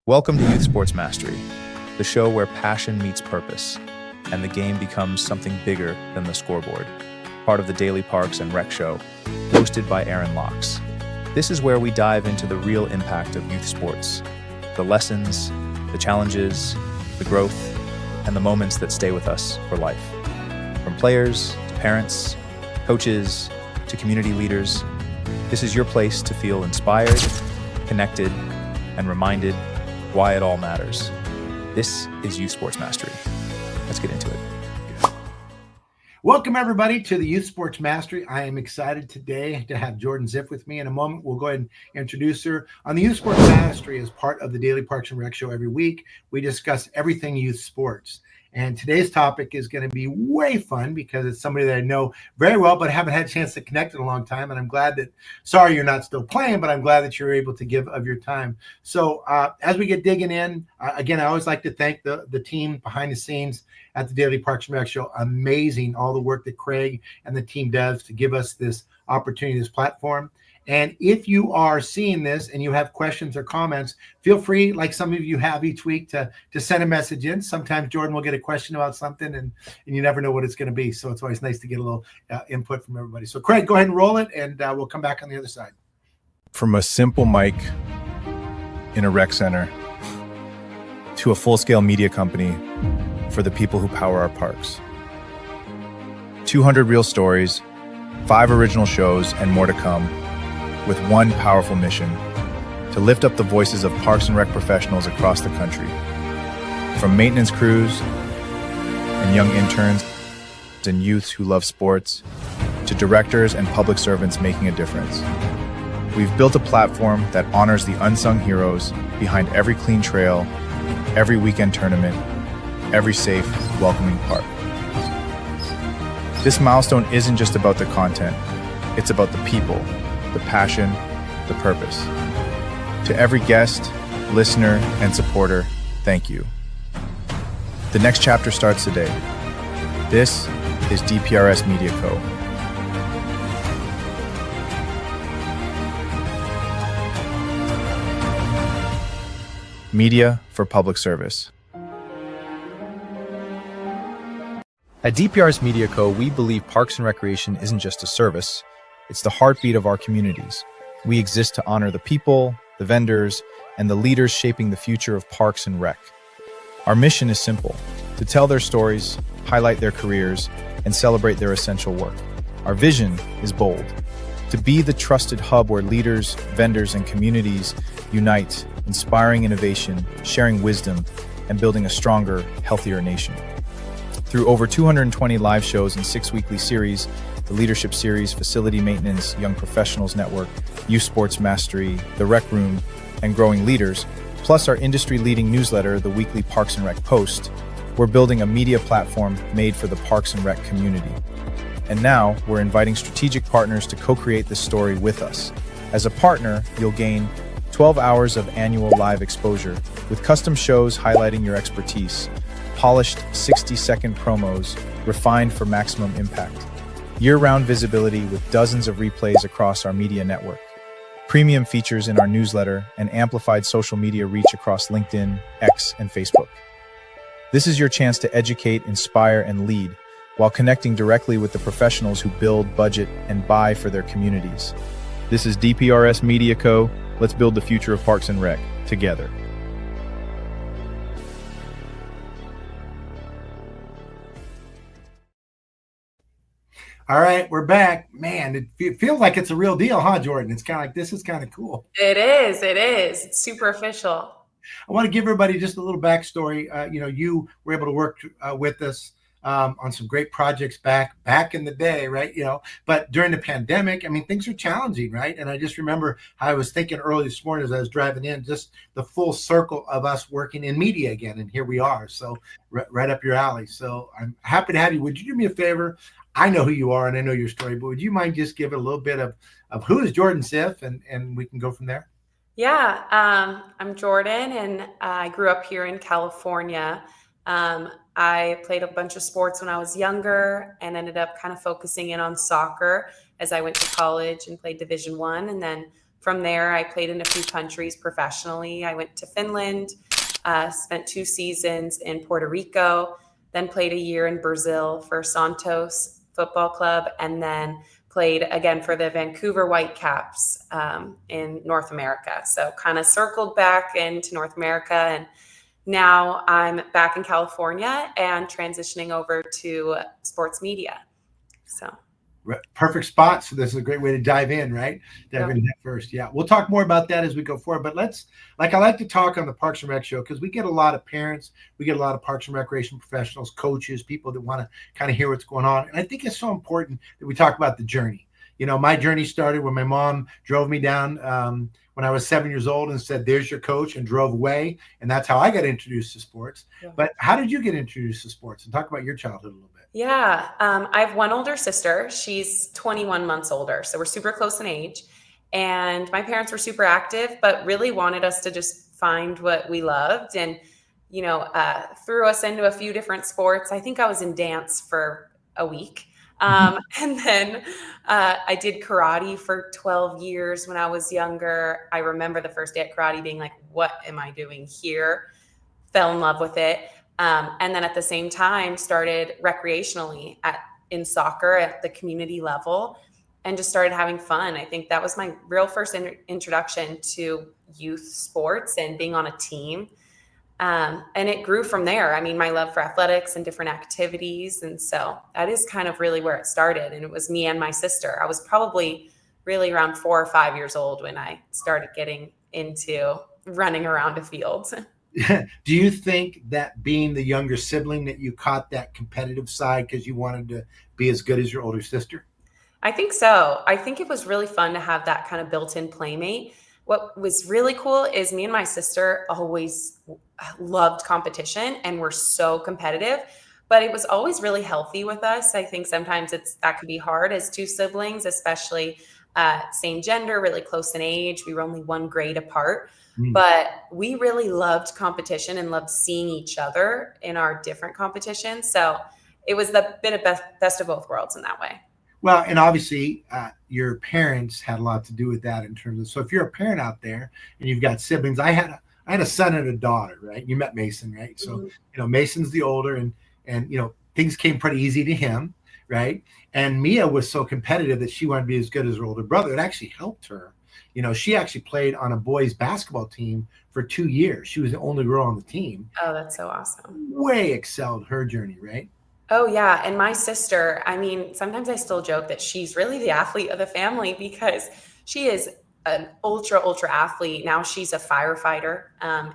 Welcome to Youth Sports Mastery, the show where passion meets purpose, and the game becomes something bigger than the scoreboard. Part of the Daily Parks and Rec Show, hosted by Aaron Locks. This is where we dive into the real impact of youth sports, the lessons, the challenges, the growth, and the moments that stay with us for life. From players to parents, coaches to community leaders, this is your place to feel inspired, connected, and reminded why it all matters. This is Youth Sports Mastery. Let's get into it. Welcome, everybody, to the Youth Sports Mastery. I am excited today to have Jourdan Ziff with me. In a moment, we'll go ahead and introduce her. On the Youth Sports Mastery, as part of the Daily Parks and Rec Show every week, we discuss everything youth sports. And today's topic is going to be way fun because it's somebody that I know very well, but haven't had a chance to connect in a long time. And I'm glad that, sorry you're not still playing, but I'm glad that you're able to give of your time. So as we get digging in, again, I always like to thank the team behind the scenes at the Daily Parks and Rec Show. Amazing, all the work that Craig and the team does to give us this opportunity, this platform. And if you are seeing this and you have questions or comments, feel free, like some of you have each week, to send a message in. Sometimes Jourdan will get a question about something, and you never know what it's going to be. So it's always nice to get a little input from everybody. So Craig, go ahead and roll it, and we'll come back on the other side. From a simple mic in a rec center to a full-scale media company for the people who power our parks. 200 real stories, 5 original shows, and more to come, with one powerful mission: to lift up the voices of parks and rec professionals across the country. From maintenance crews and young interns and youths who love sports, to directors and public servants making a difference. We've built a platform that honors the unsung heroes behind every clean trail, every weekend tournament, every safe, welcoming park. This milestone isn't just about the content, it's about the people, the passion, the purpose. To every guest, listener, and supporter, thank you. The next chapter starts today. This is DPRS Media Co. Media for public service. At DPRS Media Co., we believe Parks and Recreation isn't just a service, it's the heartbeat of our communities. We exist to honor the people, the vendors, and the leaders shaping the future of parks and rec. Our mission is simple: to tell their stories, highlight their careers, and celebrate their essential work. Our vision is bold: to be the trusted hub where leaders, vendors, and communities unite, inspiring innovation, sharing wisdom, and building a stronger, healthier nation. Through over 220 live shows and 6 weekly series, the Leadership Series, Facility Maintenance, Young Professionals Network, Youth Sports Mastery, The Rec Room, and Growing Leaders, plus our industry-leading newsletter, the weekly Parks and Rec Post, we're building a media platform made for the Parks and Rec community. And now, we're inviting strategic partners to co-create this story with us. As a partner, you'll gain 12 hours of annual live exposure with custom shows highlighting your expertise, polished 60-second promos refined for maximum impact, year-round visibility with dozens of replays across our media network, premium features in our newsletter, and amplified social media reach across LinkedIn, X, and Facebook. This is your chance to educate, inspire, and lead while connecting directly with the professionals who build, budget, and buy for their communities. This is DPRS Media Co. Let's build the future of Parks and Rec together. All right, we're back. Man, it feels like it's a real deal, huh, Jourdan? It's kind of like, this is kind of cool. It is. It's super official. I want to give everybody just a little backstory. You were able to work with us on some great projects back in the day, right? But during the pandemic, things are challenging, right? And I just remember how I was thinking early this morning as I was driving in, just the full circle of us working in media again. And here we are. So right up your alley. So I'm happy to have you. Would you do me a favor? I know who you are and I know your story, but would you mind just giving a little bit of who is Jourdan Ziff, and we can go from there? Yeah, I'm Jourdan, and I grew up here in California. I played a bunch of sports when I was younger and ended up kind of focusing in on soccer as I went to college and played Division I, and then from there, I played in a few countries professionally. I went to Finland, spent 2 seasons in Puerto Rico, then played a year in Brazil for Santos Football Club, and then played again for the Vancouver Whitecaps in North America. So kind of circled back into North America, and now I'm back in California and transitioning over to sports media. So perfect spot. So this is a great way to dive in, right? Dive in head first. Yeah. We'll talk more about that as we go forward. But I like to talk on the Parks and Rec show because we get a lot of parents, we get a lot of Parks and Recreation professionals, coaches, people that want to kind of hear what's going on. And I think it's so important that we talk about the journey. You know, my journey started when my mom drove me down when I was 7 years old and said, "There's your coach," and drove away. And that's how I got introduced to sports. Yeah. But how did you get introduced to sports? And talk about your childhood a little bit. Yeah. I have one older sister. She's 21 months older. So we're super close in age. And my parents were super active, but really wanted us to just find what we loved. And, you know, threw us into a few different sports. I think I was in dance for a week. And then I did karate for 12 years when I was younger. I remember the first day at karate being like, what am I doing here? Fell in love with it. And then at the same time started recreationally in soccer at the community level and just started having fun. I think that was my real first introduction to youth sports and being on a team. And it grew from there. I mean, my love for athletics and different activities. And so that is kind of really where it started. And it was me and my sister. I was probably really around 4 or 5 years old when I started getting into running around a field. Do you think that being the younger sibling that you caught that competitive side because you wanted to be as good as your older sister? I think so. I think it was really fun to have that kind of built-in playmate. What was really cool is me and my sister always loved competition and were so competitive, but it was always really healthy with us. I think sometimes that could be hard as 2 siblings, especially same gender, really close in age. We were only 1 grade apart. But we really loved competition and loved seeing each other in our different competitions. So it was the bit of best of both worlds in that way. Well, and obviously your parents had a lot to do with that in terms of, so if you're a parent out there and you've got siblings, I had a son and a daughter, right? You met Mason, right? So, you know, Mason's the older and, you know, things came pretty easy to him, right? And Mia was so competitive that she wanted to be as good as her older brother. It actually helped her. You know, she actually played on a boys basketball team for 2 years. She was the only girl on the team. Oh, that's so awesome. Way excelled her journey, right? Oh, yeah. And my sister, I mean, sometimes I still joke that she's really the athlete of the family because she is an ultra athlete. Now she's a firefighter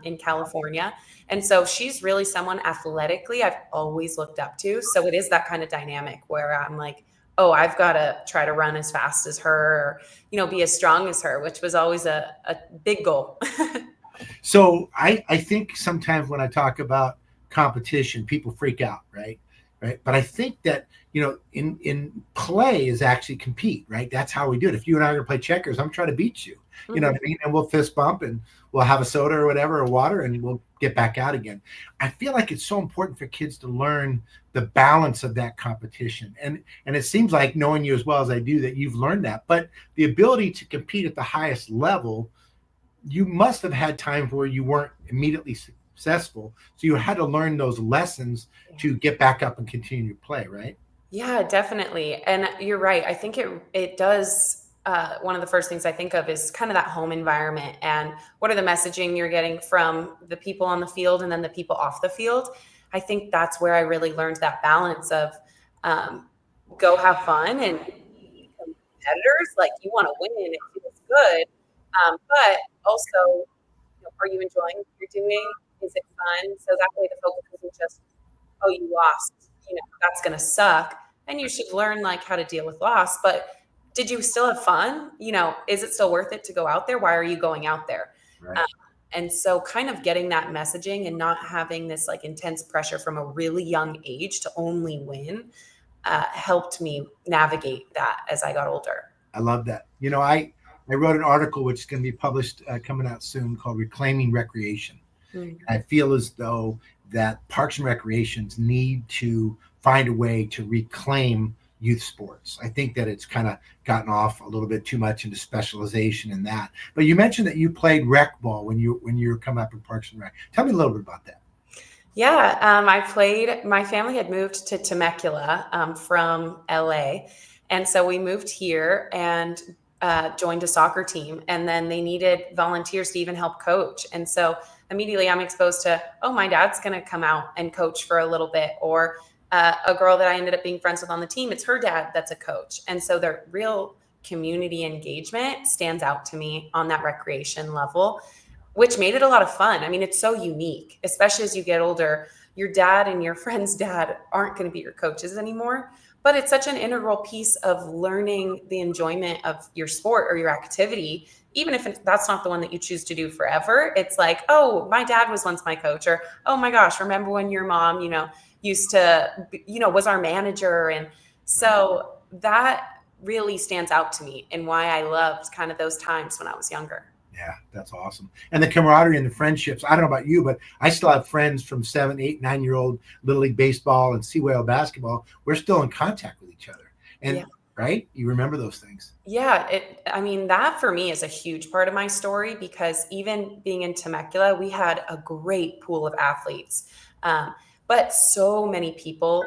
in California. And so she's really someone athletically I've always looked up to. So it is that kind of dynamic where I'm like, oh, I've got to try to run as fast as her, or, you know, be as strong as her, which was always a big goal. So I think sometimes when I talk about competition, people freak out, right? But I think that, you know, in play is actually compete, right? That's how we do it. If you and I are going to play checkers, I'm trying to beat you. You know what I mean? And we'll fist bump and we'll have a soda or whatever, or water, and we'll get back out again. I feel like it's so important for kids to learn the balance of that competition. And it seems like, knowing you as well as I do, that you've learned that. But the ability to compete at the highest level, you must have had times where you weren't immediately successful. So you had to learn those lessons to get back up and continue to play, right? Yeah, definitely. And you're right. I think it does. One of the first things I think of is kind of that home environment and what are the messaging you're getting from the people on the field and then the people off the field. I think that's where I really learned that balance of go have fun and competitors, like you want to win, it feels good. But also, you know, are you enjoying what you're doing? Is it fun? So that way the focus isn't just, oh, you lost, you know, that's going to suck. And you should learn like how to deal with loss, but did you still have fun? You know, is it still worth it to go out there? Why are you going out there? Right. And so kind of getting that messaging and not having this like intense pressure from a really young age to only win helped me navigate that as I got older. I love that. You know, I wrote an article which is going to be published coming out soon called Reclaiming Recreation. I feel as though that Parks and Recreations need to find a way to reclaim youth sports. I think that it's kind of gotten off a little bit too much into specialization in that. But you mentioned that you played rec ball when you were coming up in Parks and Rec. Tell me a little bit about that. Yeah, my family had moved to Temecula from LA. And so we moved here and joined a soccer team. And then they needed volunteers to even help coach. And so immediately I'm exposed to, oh, my dad's going to come out and coach for a little bit. Or a girl that I ended up being friends with on the team, it's her dad that's a coach. And so the real community engagement stands out to me on that recreation level, which made it a lot of fun. I mean, it's so unique, especially as you get older. Your dad and your friend's dad aren't going to be your coaches anymore, but it's such an integral piece of learning the enjoyment of your sport or your activity, even if that's not the one that you choose to do forever. It's like, oh, my dad was once my coach, or, oh my gosh, remember when your mom, used to, was our manager. And so that really stands out to me and why I loved kind of those times when I was younger. Yeah, that's awesome. And the camaraderie and the friendships. I don't know about you, but I still have friends from 7, 8, 9-year-old Little League baseball and Sea Whale basketball. We're still in contact with each other. And Yeah. Right? You remember those things. Yeah, that for me is a huge part of my story, because even being in Temecula, we had a great pool of athletes. But so many people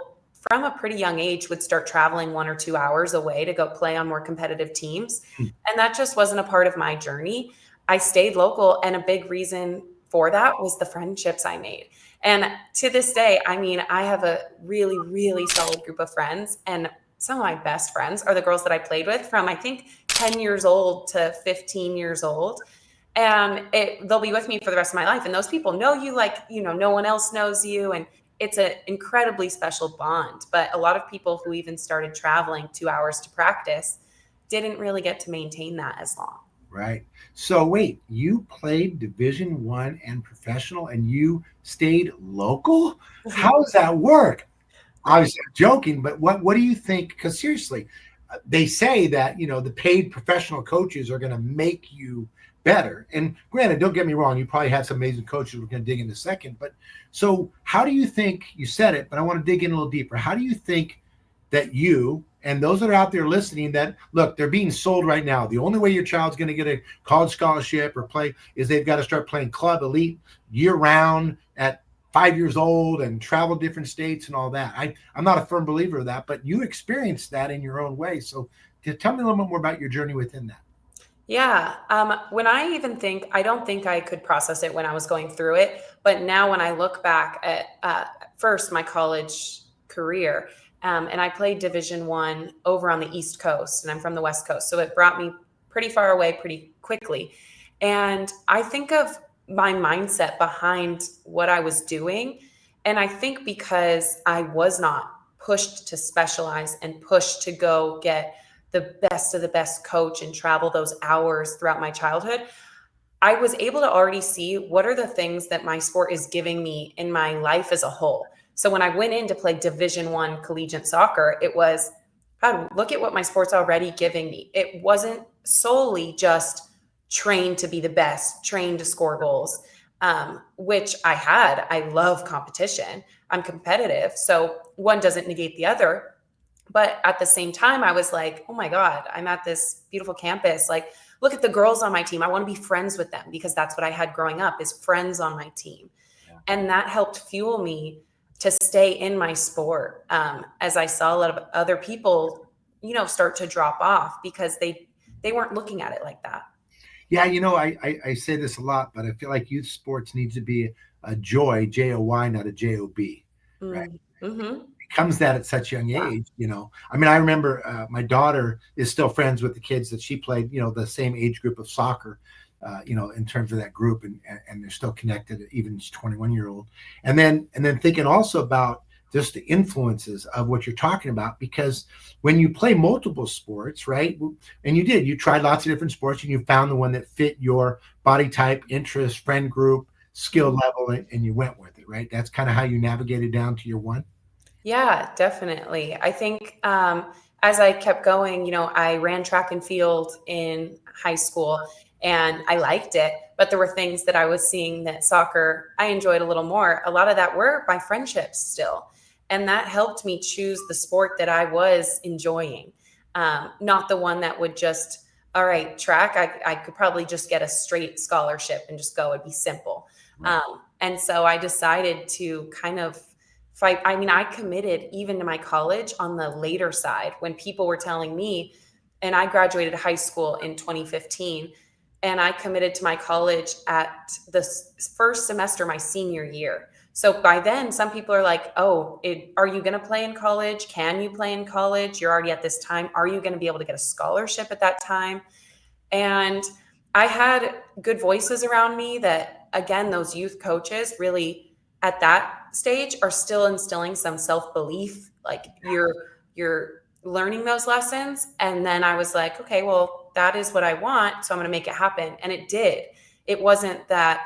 from a pretty young age would start traveling 1 or 2 hours away to go play on more competitive teams. And that just wasn't a part of my journey. I stayed local, and a big reason for that was the friendships I made. And to this day, I mean, I have a really, really solid group of friends, and some of my best friends are the girls that I played with from, I think, 10 years old to 15 years old. And they'll be with me for the rest of my life. And those people know you like, no one else knows you. And it's an incredibly special bond. But a lot of people who even started traveling 2 hours to practice didn't really get to maintain that as long. Right. So wait, you played Division I and professional, and you stayed local? How does that work? Obviously, I'm joking, but what do you think? Because seriously, they say that, the paid professional coaches are going to make you better. And granted, don't get me wrong, you probably had some amazing coaches we're going to dig in a second. But so how do you think, you said it, but I want to dig in a little deeper. How do you think that you and those that are out there listening, that look, they're being sold right now, the only way your child's going to get a college scholarship or play is they've got to start playing club elite year round at 5 years old and travel different states and all that. I'm not a firm believer of that, but you experienced that in your own way. So tell me a little bit more about your journey within that. Yeah. When I don't think I could process it when I was going through it. But now when I look back at first my college career, and I played Division I over on the East Coast, and I'm from the West Coast. So it brought me pretty far away pretty quickly. And I think of my mindset behind what I was doing. And I think because I was not pushed to specialize and pushed to go get the best of the best coach and travel those hours throughout my childhood, I was able to already see what are the things that my sport is giving me in my life as a whole. So when I went in to play Division I collegiate soccer, it was, God, look at what my sport's already giving me. It wasn't solely just train to be the best, train to score goals, which I had. I love competition. I'm competitive. So one doesn't negate the other. But at the same time, I was like, oh my God, I'm at this beautiful campus. Like, look at the girls on my team. I want to be friends with them, because that's what I had growing up, is friends on my team. Yeah. And that helped fuel me to stay in my sport, as I saw a lot of other people, start to drop off because they weren't looking at it like that. Yeah, I say this a lot, but I feel like youth sports needs to be a joy, Joy, not a job, right? Mm-hmm. It becomes that at such a young age, I mean, I remember my daughter is still friends with the kids that she played, the same age group of soccer, in terms of that group, and they're still connected, even 21-year-old. And then thinking also about just the influences of what you're talking about, because when you play multiple sports, right? And you tried lots of different sports, and you found the one that fit your body type, interest, friend group, skill level, and you went with it, right? That's kind of how you navigated down to your one. Yeah, definitely. I think as I kept going, I ran track and field in high school, and I liked it, but there were things that I was seeing that soccer I enjoyed a little more. A lot of that were my friendships still. And that helped me choose the sport that I was enjoying, not the one that would just, all right, track, I could probably just get a straight scholarship and just go. It'd be simple. Right. And so I decided to kind of fight. I mean, I committed even to my college on the later side when people were telling me, and I graduated high school in 2015, and I committed to my college at the first semester, my senior year. So by then, some people are like, oh, are you going to play in college? Can you play in college? You're already at this time. Are you going to be able to get a scholarship at that time? And I had good voices around me that, again, those youth coaches really at that stage are still instilling some self-belief. Like you're learning those lessons. And then I was like, okay, well, that is what I want. So I'm going to make it happen. And it did. It wasn't that,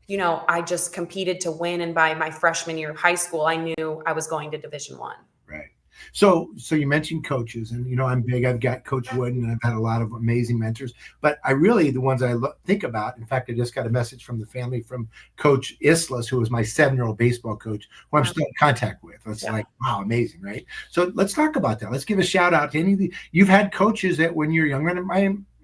I just competed to win. And by my freshman year of high school, I knew I was going to Division I. Right. So you mentioned coaches, and I'm big. I've got Coach Wooden, and I've had a lot of amazing mentors. But the ones I think about. In fact, I just got a message from the family from Coach Islas, who was my 7-year-old baseball coach, who I'm still in contact with. It's like, wow, amazing, right? So let's talk about that. Let's give a shout out to any of the. You've had coaches that when you're younger.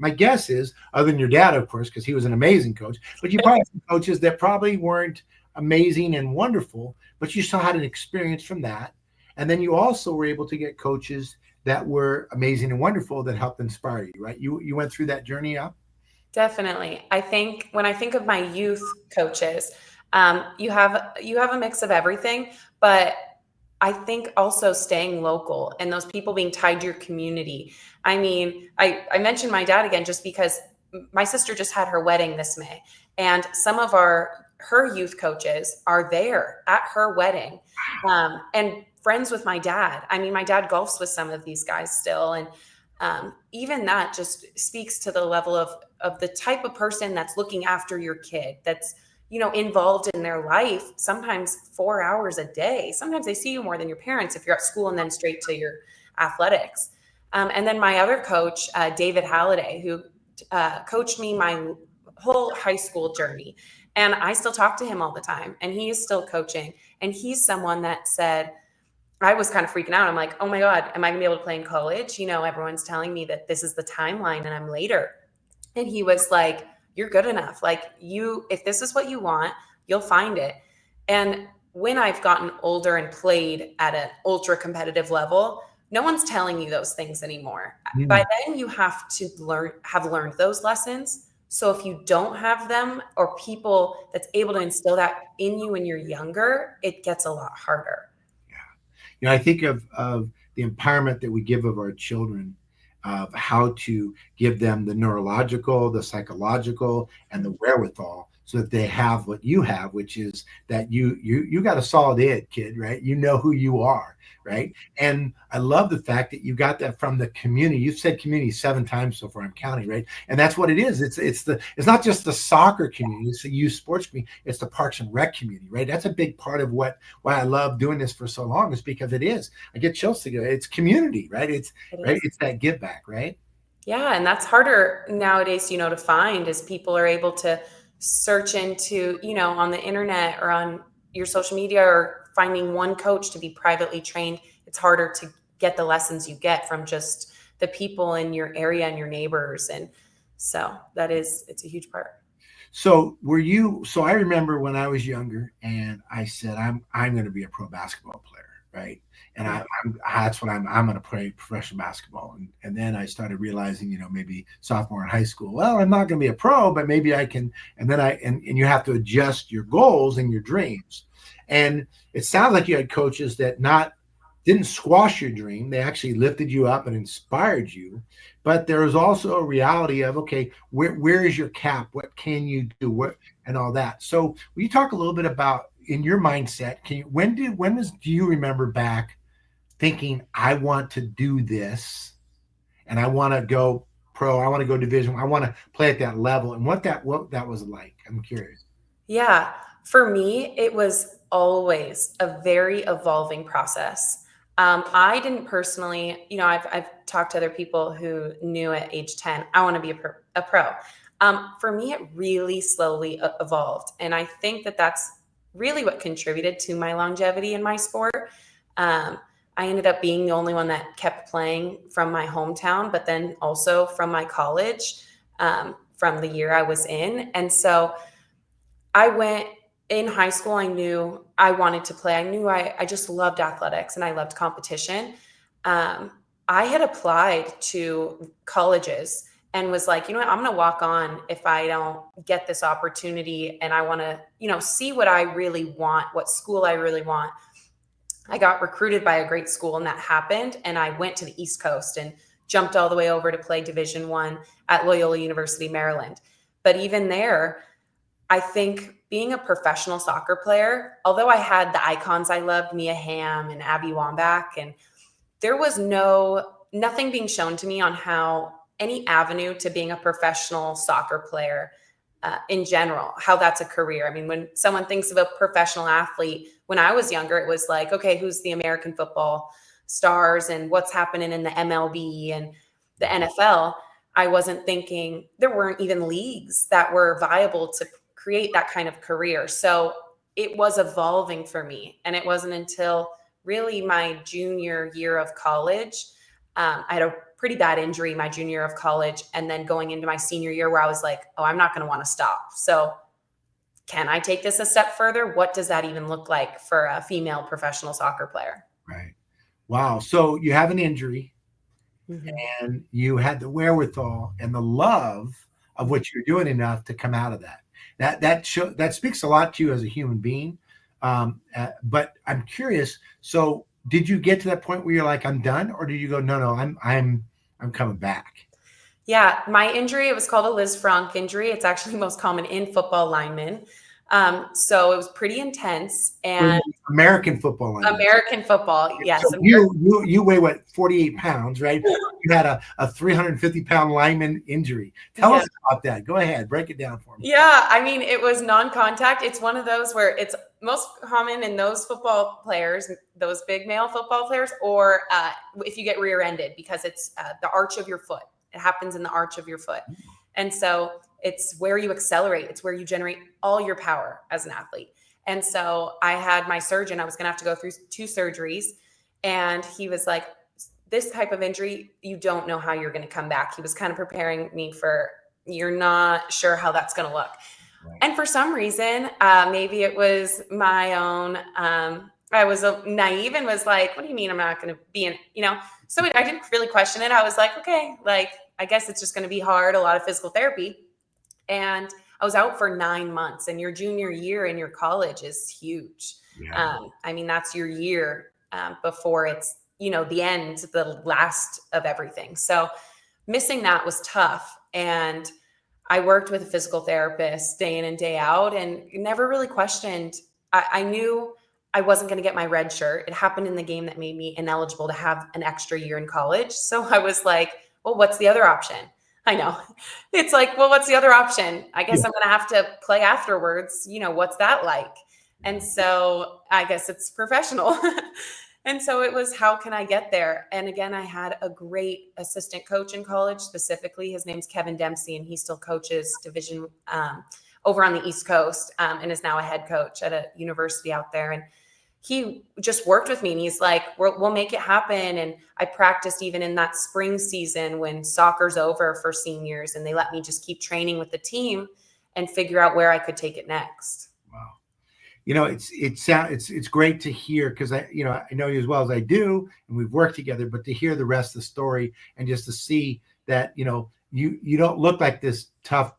My guess is, other than your dad, of course, because he was an amazing coach, but you probably had some coaches that probably weren't amazing and wonderful, but you still had an experience from that. And then you also were able to get coaches that were amazing and wonderful that helped inspire you, right? You went through that journey up? Definitely. I think when I think of my youth coaches, you have a mix of everything, but I think also staying local and those people being tied to your community. I mean, I mentioned my dad again, just because my sister just had her wedding this May, and some of her youth coaches are there at her wedding, and friends with my dad. I mean, my dad golfs with some of these guys still. And even that just speaks to the level of the type of person that's looking after your kid, that's, involved in their life, sometimes 4 hours a day. Sometimes they see you more than your parents if you're at school and then straight to your athletics. And then my other coach, David Halliday, who coached me my whole high school journey. And I still talk to him all the time, and he is still coaching. And he's someone that said, I was kind of freaking out. I'm like, oh my God, am I gonna be able to play in college? Everyone's telling me that this is the timeline and I'm later. And he was like, you're good enough. Like if this is what you want, you'll find it. And when I've gotten older and played at an ultra competitive level, no one's telling you those things anymore. By then you have to have learned those lessons. So if you don't have them or people that's able to instill that in you when you're younger, it gets a lot harder. I think of the empowerment that we give of our children, of how to give them the neurological, the psychological, and the wherewithal so that they have what you have, which is that you got a solid head, kid, right? You know who you are, right? And I love the fact that you got that from the community. You've said community 7 times so far, I'm counting, right? And that's what it is. It's not just the soccer community, it's the youth sports community, it's the Parks and Rec community, right? That's a big part of why I love doing this for so long, is because it is. I get chills to go. It's community, right? It's that give back, right? Yeah, and that's harder nowadays, to find, is people are able to search into, on the internet or on your social media, or finding one coach to be privately trained. It's harder to get the lessons you get from just the people in your area and your neighbors. And so it's a huge part. So I remember when I was younger and I said, I'm going to be a pro basketball player. Right. And that's what I'm going to play professional basketball. And then I started realizing, maybe sophomore in high school, well, I'm not going to be a pro, but maybe I can. And then and you have to adjust your goals and your dreams. And it sounds like you had coaches that didn't squash your dream. They actually lifted you up and inspired you. But there was also a reality of, okay, where is your cap? What can you do? And all that. So will you talk a little bit about, in your mindset, do you remember back thinking, I want to do this and I want to go pro, I want to go division, I want to play at that level, and what that was like? I'm curious. Yeah, for me, it was always a very evolving process. I didn't personally, I've talked to other people who knew at age 10, I want to be a pro. For me, it really slowly evolved. And I think that that's really what contributed to my longevity in my sport. I ended up being the only one that kept playing from my hometown, but then also from my college, from the year I was in. And so I went in high school. I knew I wanted to play. I knew I just loved athletics and I loved competition. Um, I had applied to colleges and was like, you know what, I'm going to walk on if I don't get this opportunity. And I want to, see what I really want, what school I really want. I got recruited by a great school and that happened. And I went to the East Coast and jumped all the way over to play Division I at Loyola University, Maryland. But even there, I think being a professional soccer player, although I had the icons I loved, Mia Hamm and Abby Wambach, and there was nothing being shown to me on how any avenue to being a professional soccer player in general, how that's a career. I mean, when someone thinks of a professional athlete, when I was younger, it was like, okay, who's the American football stars and what's happening in the MLB and the NFL. I wasn't thinking there weren't even leagues that were viable to create that kind of career. So it was evolving for me. And it wasn't until really my junior year of college. I had a pretty bad injury my junior year of college. And then going into my senior year where I was like, oh, I'm not going to want to stop. So can I take this a step further? What does that even look like for a female professional soccer player? Right. Wow. So you have an injury and you had the wherewithal and the love of what you're doing enough to come out of that. That speaks a lot to you as a human being. But I'm curious. So did you get to that point where you're like, I'm done, or did you go, no, I'm coming back? Yeah, my injury, it was called a Liz Franck injury. It's actually most common in football linemen. So it was pretty intense. And American football linemen. American football, yes. So you weigh what, 48 pounds, right? You had a 350-pound lineman injury. Tell us about that. Go ahead, break it down for me. Yeah, I mean, it was non-contact. It's one of those where it's most common in those football players, those big male football players, or if you get rear-ended, because it's the arch of your foot. It happens in the arch of your foot. And so it's where you accelerate. It's where you generate all your power as an athlete. And so I had my surgeon, I was going to have to go through 2 surgeries. And he was like, this type of injury, you don't know how you're going to come back. He was kind of preparing me for, you're not sure how that's going to look. Right. And for some reason, maybe it was my own, I was naive and was like, what do you mean I'm not going to be in, so I didn't really question it. I was like, okay, I guess it's just going to be hard, a lot of physical therapy. And I was out for 9 months, and your junior year in your college is huge. Yeah. I mean, that's your year before it's, the end, the last of everything. So missing that was tough. And I worked with a physical therapist day in and day out and never really questioned. I knew I wasn't going to get my red shirt. It happened in the game that made me ineligible to have an extra year in college. So I was like, well, what's the other option? I know. It's like, well, what's the other option? I guess I'm going to have to play afterwards. What's that like? And so I guess it's professional. And so it was, how can I get there? And again, I had a great assistant coach in college, specifically. His name's Kevin Dempsey, and he still coaches division over on the East Coast and is now a head coach at a university out there. And he just worked with me, and he's like, we'll make it happen. And I practiced even in that spring season when soccer's over for seniors, and they let me just keep training with the team and figure out where I could take it next. Wow. It's great to hear, because I know you as well as I do, and we've worked together, but to hear the rest of the story and just to see that, you don't look like this tough,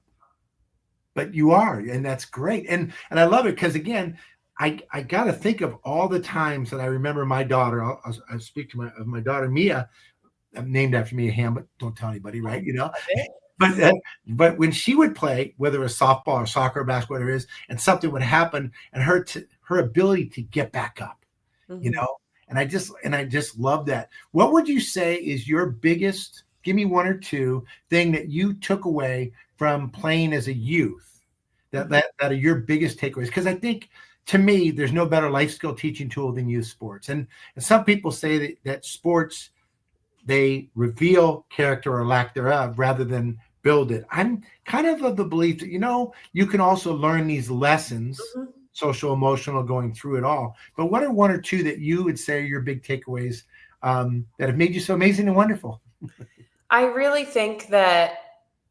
but you are, and that's great. And I love it, because again, I got to think of all the times that I remember my daughter. I'll speak to my daughter Mia. I'm named after Mia Hamm, but don't tell anybody, right? But when she would play, whether it was softball or soccer or basketball, whatever it is, and something would happen, and her ability to get back up, and I just love that. What would you say is your biggest? Give me one or two thing that you took away from playing as a youth that are your biggest takeaways. Because I think, to me, there's no better life skill teaching tool than youth sports. And some people say that sports, they reveal character or lack thereof rather than build it. I'm kind of the belief that, you can also learn these lessons social, emotional, going through it all. But what are one or two that you would say are your big takeaways that have made you so amazing and wonderful? I really think that,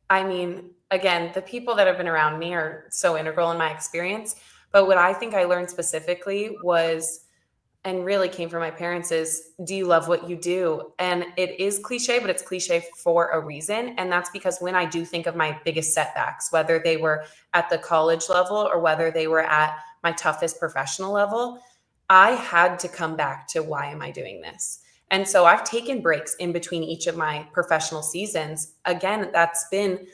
I mean, again, the people that have been around me are so integral in my experience. But what I think I learned specifically was, and really came from my parents, is, do you love what you do? And it is cliche, but it's cliche for a reason. And that's because when I do think of my biggest setbacks, whether they were at the college level or whether they were at my toughest professional level, I had to come back to, why am I doing this? And so I've taken breaks in between each of my professional seasons. Again, that's been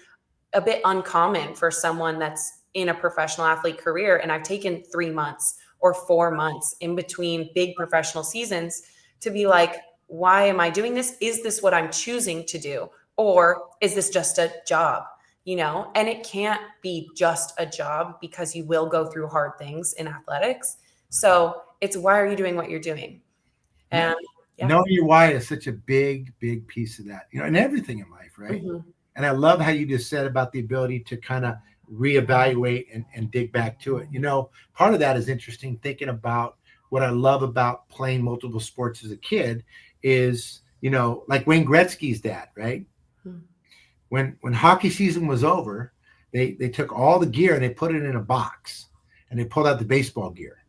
a bit uncommon for someone that's in a professional athlete career. And I've taken 3 months or 4 months in between big professional seasons to be like, why am I doing this? Is this what I'm choosing to do? Or is this just a job? And it can't be just a job, because you will go through hard things in athletics. So it's, why are you doing what you're doing? And knowing your why is such a big piece of that, in everything in life, right? Mm-hmm. And I love how you just said about the ability to kind of reevaluate and dig back to it. Part of that is interesting, thinking about what I love about playing multiple sports as a kid is, like Wayne Gretzky's dad, right? Mm-hmm. When hockey season was over, they took all the gear and they put it in a box and they pulled out the baseball gear.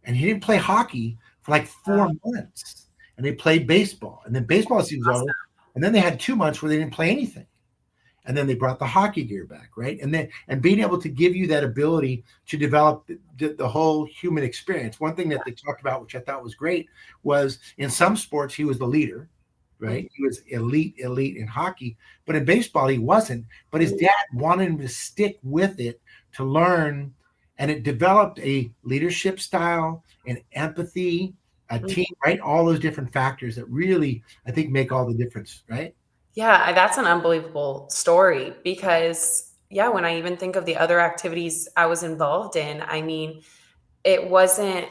And he didn't play hockey for like 4 months. And they played baseball. And then baseball season was over. And then they had 2 months where they didn't play anything. And then they brought the hockey gear back, right? And being able to give you that ability to develop the whole human experience. One thing that they talked about, which I thought was great, was in some sports he was the leader, right? He was elite in hockey, but in baseball he wasn't. But his dad wanted him to stick with it, to learn, and it developed a leadership style, an empathy, a team, right? All those different factors that really, I think, make all the difference, right? Yeah, that's an unbelievable story, because when I even think of the other activities I was involved in, I mean, it wasn't,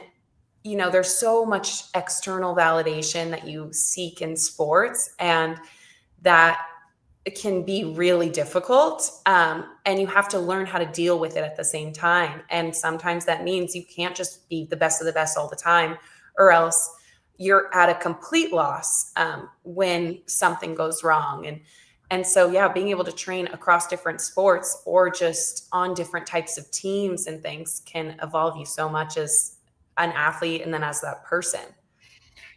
there's so much external validation that you seek in sports, and that it can be really difficult. And you have to learn how to deal with it at the same time. And sometimes that means you can't just be the best of the best all the time, or else you're at a complete loss when something goes wrong. And so, being able to train across different sports or just on different types of teams and things can evolve you so much as an athlete and then as that person.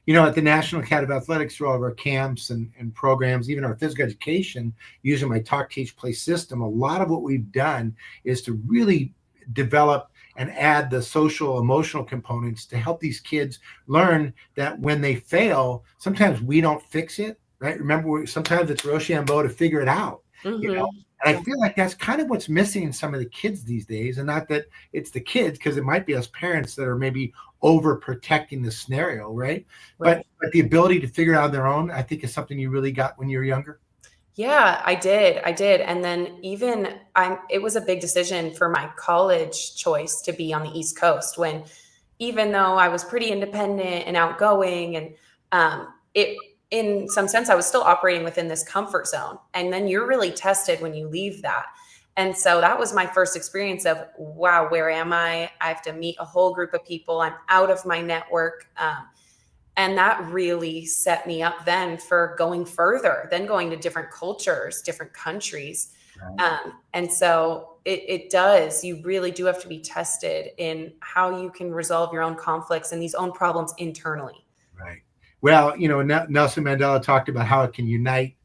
At the National Academy of Athletics, through all of our camps and programs, even our physical education, using my Talk, Teach, Play system, a lot of what we've done is to really develop and add the social, emotional components to help these kids learn that when they fail, sometimes we don't fix it, right? Remember, sometimes it's Rochambeau to figure it out. Mm-hmm. And I feel like that's kind of what's missing in some of the kids these days. And not that it's the kids, because it might be us parents that are maybe overprotecting the scenario, right? But the ability to figure it out on their own, I think, is something you really got when you were younger. Yeah, I did. And then it was a big decision for my college choice to be on the East Coast, when, even though I was pretty independent and outgoing, and in some sense, I was still operating within this comfort zone. And then you're really tested when you leave that. And so that was my first experience of, wow, where am I? I have to meet a whole group of people. I'm out of my network. And that really set me up then for going further, then going to different cultures, different countries. Right. And so it does, you really do have to be tested in how you can resolve your own conflicts and these own problems internally. Right. Well, Nelson Mandela talked about how it can unite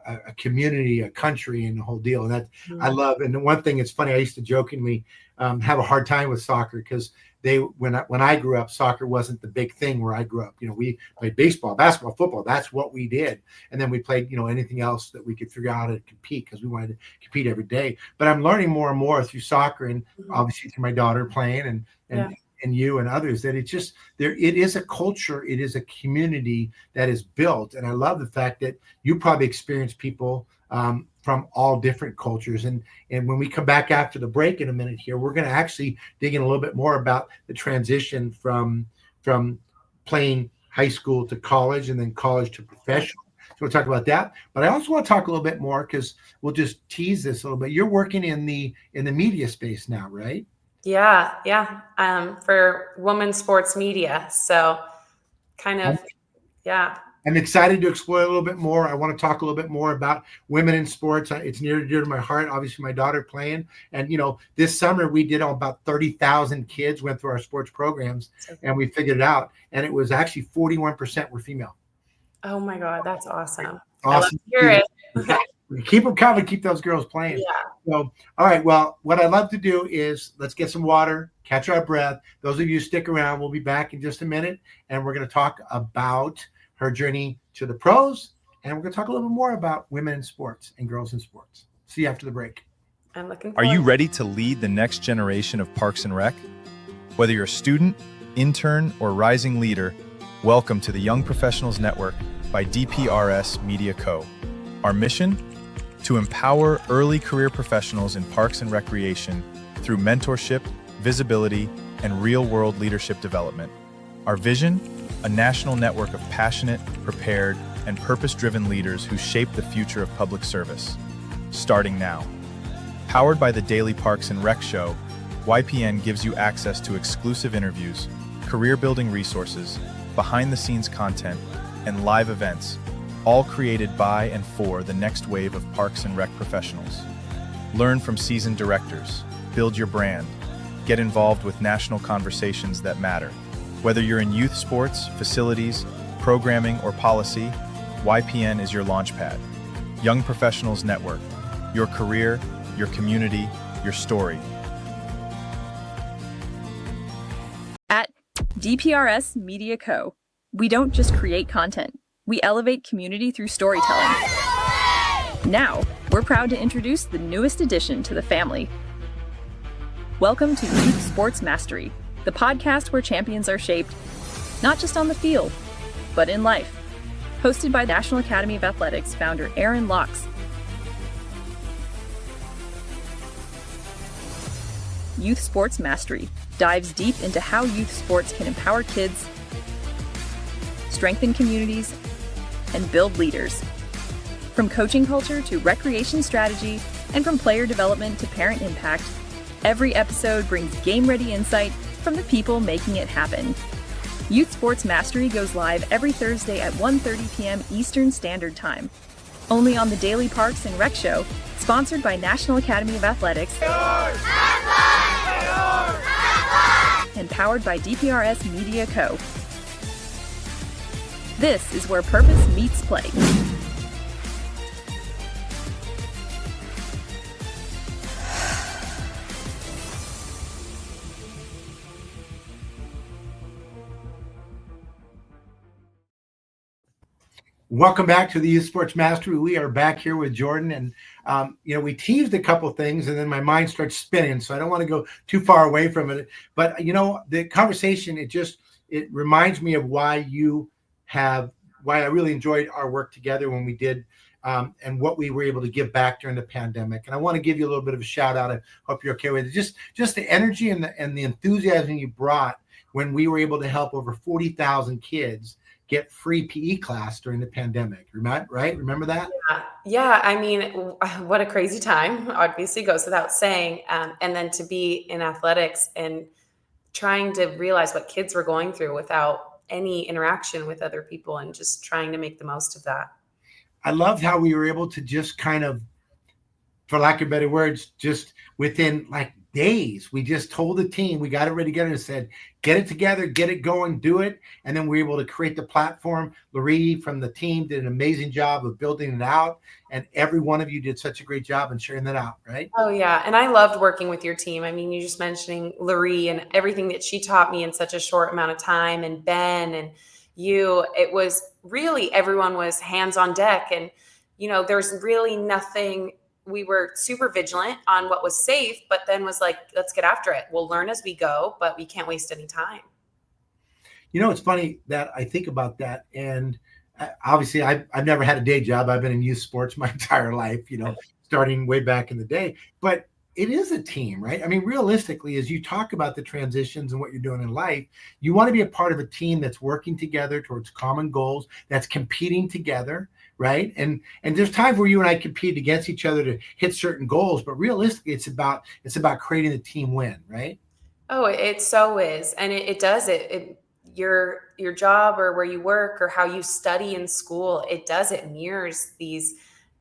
a community, a country, and the whole deal. And that I love. And the one thing, it's funny, I used to jokingly have a hard time with soccer, because when I grew up, soccer wasn't the big thing where I grew up. We played baseball, basketball, football. That's what we did. And then we played, anything else that we could figure out how to compete, because we wanted to compete every day. But I'm learning more and more through soccer, and obviously through my daughter playing and you and others, that it is a culture, it is a community that is built. And I love the fact that you probably experience people from all different cultures. And when we come back after the break in a minute here, we're going to actually dig in a little bit more about the transition from playing high school to college, and then college to professional. So we'll talk about that. But I also want to talk a little bit more, because we'll just tease this a little bit. You're working in the media space now, right? For women's sports media. So kind of, yeah. I'm excited to explore a little bit more. I want to talk a little bit more about women in sports. It's near and dear to my heart. Obviously, my daughter playing. And, this summer we did about 30,000 kids went through our sports programs, and we figured it out. And it was actually 41% were female. Oh, my God. That's awesome. Awesome. I love to hear it. Keep them coming. Keep those girls playing. Yeah. So, all right. Well, what I'd love to do is let's get some water, catch our breath. Those of you stick around. We'll be back in just a minute, and we're going to talk about her journey to the pros, and we're going to talk a little bit more about women in sports and girls in sports. See you after the break. I'm looking Are forward. you ready to lead the next generation of Parks and Rec? Whether you're a student, intern, or rising leader, welcome to the Young Professionals Network by DPRS Media Co. Our mission? To empower early career professionals in parks and recreation through mentorship, visibility, and real-world leadership development. Our vision? A national network of passionate, prepared, and purpose-driven leaders who shape the future of public service. Starting now. Powered by the Daily Parks and Rec Show, YPN gives you access to exclusive interviews, career-building resources, behind-the-scenes content, and live events, all created by and for the next wave of Parks and Rec professionals. Learn from seasoned directors, build your brand, get involved with national conversations that matter. Whether you're in youth sports, facilities, programming, or policy, YPN is your launchpad. Young Professionals Network. Your career, your community, your story. At DPRS Media Co., we don't just create content. We elevate community through storytelling. Now, we're proud to introduce the newest addition to the family. Welcome to Youth Sports Mastery, the podcast where champions are shaped, not just on the field, but in life. Hosted by National Academy of Athletics founder Aaron Locks. Youth Sports Mastery dives deep into how youth sports can empower kids, strengthen communities, and build leaders. From coaching culture to recreation strategy, and from player development to parent impact, every episode brings game-ready insight from the people making it happen. Youth Sports Mastery goes live every Thursday at 1:30 p.m. Eastern Standard Time. Only on the Daily Parks and Rec Show, sponsored by National Academy of Athletics and powered by DPRS Media Co. This is where purpose meets play. Welcome back to the Youth Sports Mastery. We are back here with Jourdan, and we teased a couple things, and then my mind starts spinning, so I don't want to go too far away from it. But the conversation, it reminds me of why I really enjoyed our work together when we did, and what we were able to give back during the pandemic. And I want to give you a little bit of a shout out. I hope you're okay with it. Just the energy and the enthusiasm you brought when we were able to help over 40,000 kids get free PE class during the pandemic, right? Remember that? Yeah. I mean, what a crazy time, obviously goes without saying. And then to be in athletics and trying to realize what kids were going through without any interaction with other people and just trying to make the most of that. I loved how we were able to just kind of, for lack of better words, just within like days, we just told the team, we got it ready together and said, get it together, get it going, do it. And then we were able to create the platform. Larry from the team did an amazing job of building it out. And every one of you did such a great job in sharing that out, right? Oh, yeah. And I loved working with your team. I mean, you just mentioning Larry and everything that she taught me in such a short amount of time, and Ben and you, it was really, everyone was hands on deck. And, there's really nothing. We were super vigilant on what was safe, but then was like, let's get after it. We'll learn as we go, but we can't waste any time. It's funny that I think about that. And obviously I've never had a day job. I've been in youth sports my entire life, starting way back in the day, but it is a team, right? I mean, realistically, as you talk about the transitions and what you're doing in life, you want to be a part of a team that's working together towards common goals, that's competing together, right? And there's times where you and I compete against each other to hit certain goals, but realistically, it's about creating the team win, right? Oh, it so is. And it does your job or where you work or how you study in school, it mirrors these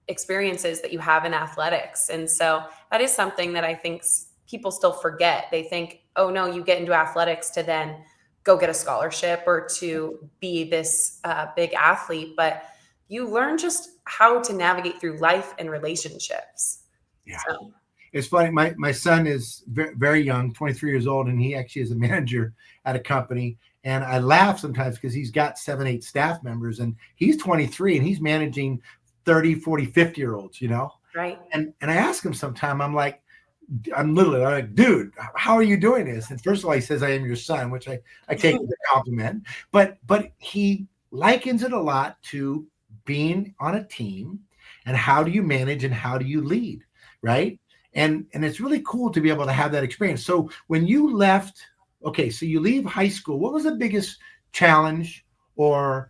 experiences that you have in athletics. And so that is something that I think people still forget. They think, oh no, you get into athletics to then go get a scholarship or to be this big athlete, but you learn just how to navigate through life and relationships. Yeah. So It's funny. My son is very, very young, 23 years old, and he actually is a manager at a company. And I laugh sometimes because he's got 7, 8 staff members, and he's 23 and he's managing 30, 40, 50-year-olds, right. And I ask him sometime, I'm like, dude, how are you doing this? And first of all, he says, I am your son, which I take as a compliment. But he likens it a lot to being on a team and how do you manage and how do you lead, right? And it's really cool to be able to have that experience. So when you left, okay, so you leave high school, what was the biggest challenge or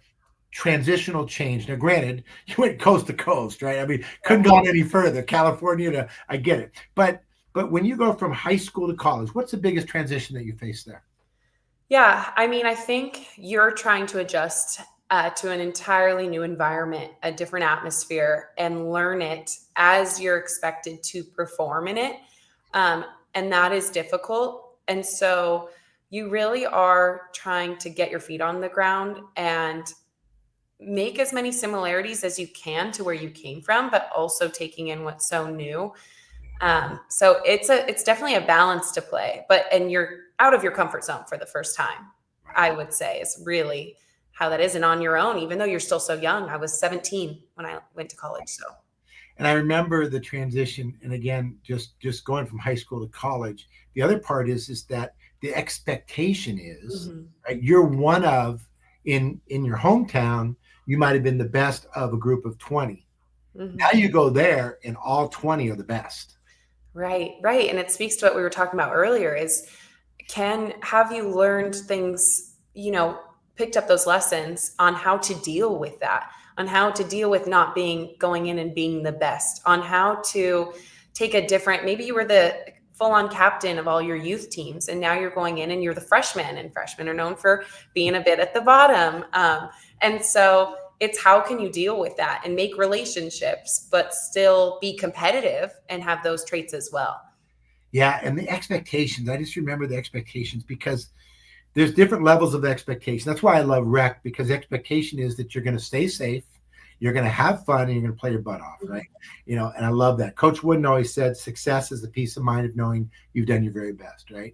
transitional change? Now, granted, you went coast to coast, right? I mean, couldn't go any further. California I get it. But when you go from high school to college, what's the biggest transition that you face there? Yeah, I mean, I think you're trying to adjust to an entirely new environment, a different atmosphere, and learn it as you're expected to perform in it. And that is difficult. And so you really are trying to get your feet on the ground and make as many similarities as you can to where you came from, but also taking in what's so new. So it's definitely a balance to play, and you're out of your comfort zone for the first time, I would say is really how that is. And on your own, even though you're still so young, I was 17 when I went to college. So, And I remember the transition. And again, just going from high school to college, the other part is that the expectation is, right, you're one of, in your hometown, you might've been the best of a group of 20. Now you go there and all 20 are the best. Right, right. And it speaks to what we were talking about earlier is have you learned things, picked up those lessons on how to deal with that, on how to deal with not going in and being the best, on how to take a different, maybe you were the full-on captain of all your youth teams, and now you're going in and you're the freshman, and freshmen are known for being a bit at the bottom. And so it's how can you deal with that and make relationships, but still be competitive and have those traits as well. Yeah. And the expectations, I just remember the expectations because there's different levels of expectation. That's why I love rec, because the expectation is that you're going to stay safe, you're going to have fun, and you're going to play your butt off, right? And I love that. Coach Wooden always said, success is the peace of mind of knowing you've done your very best, right?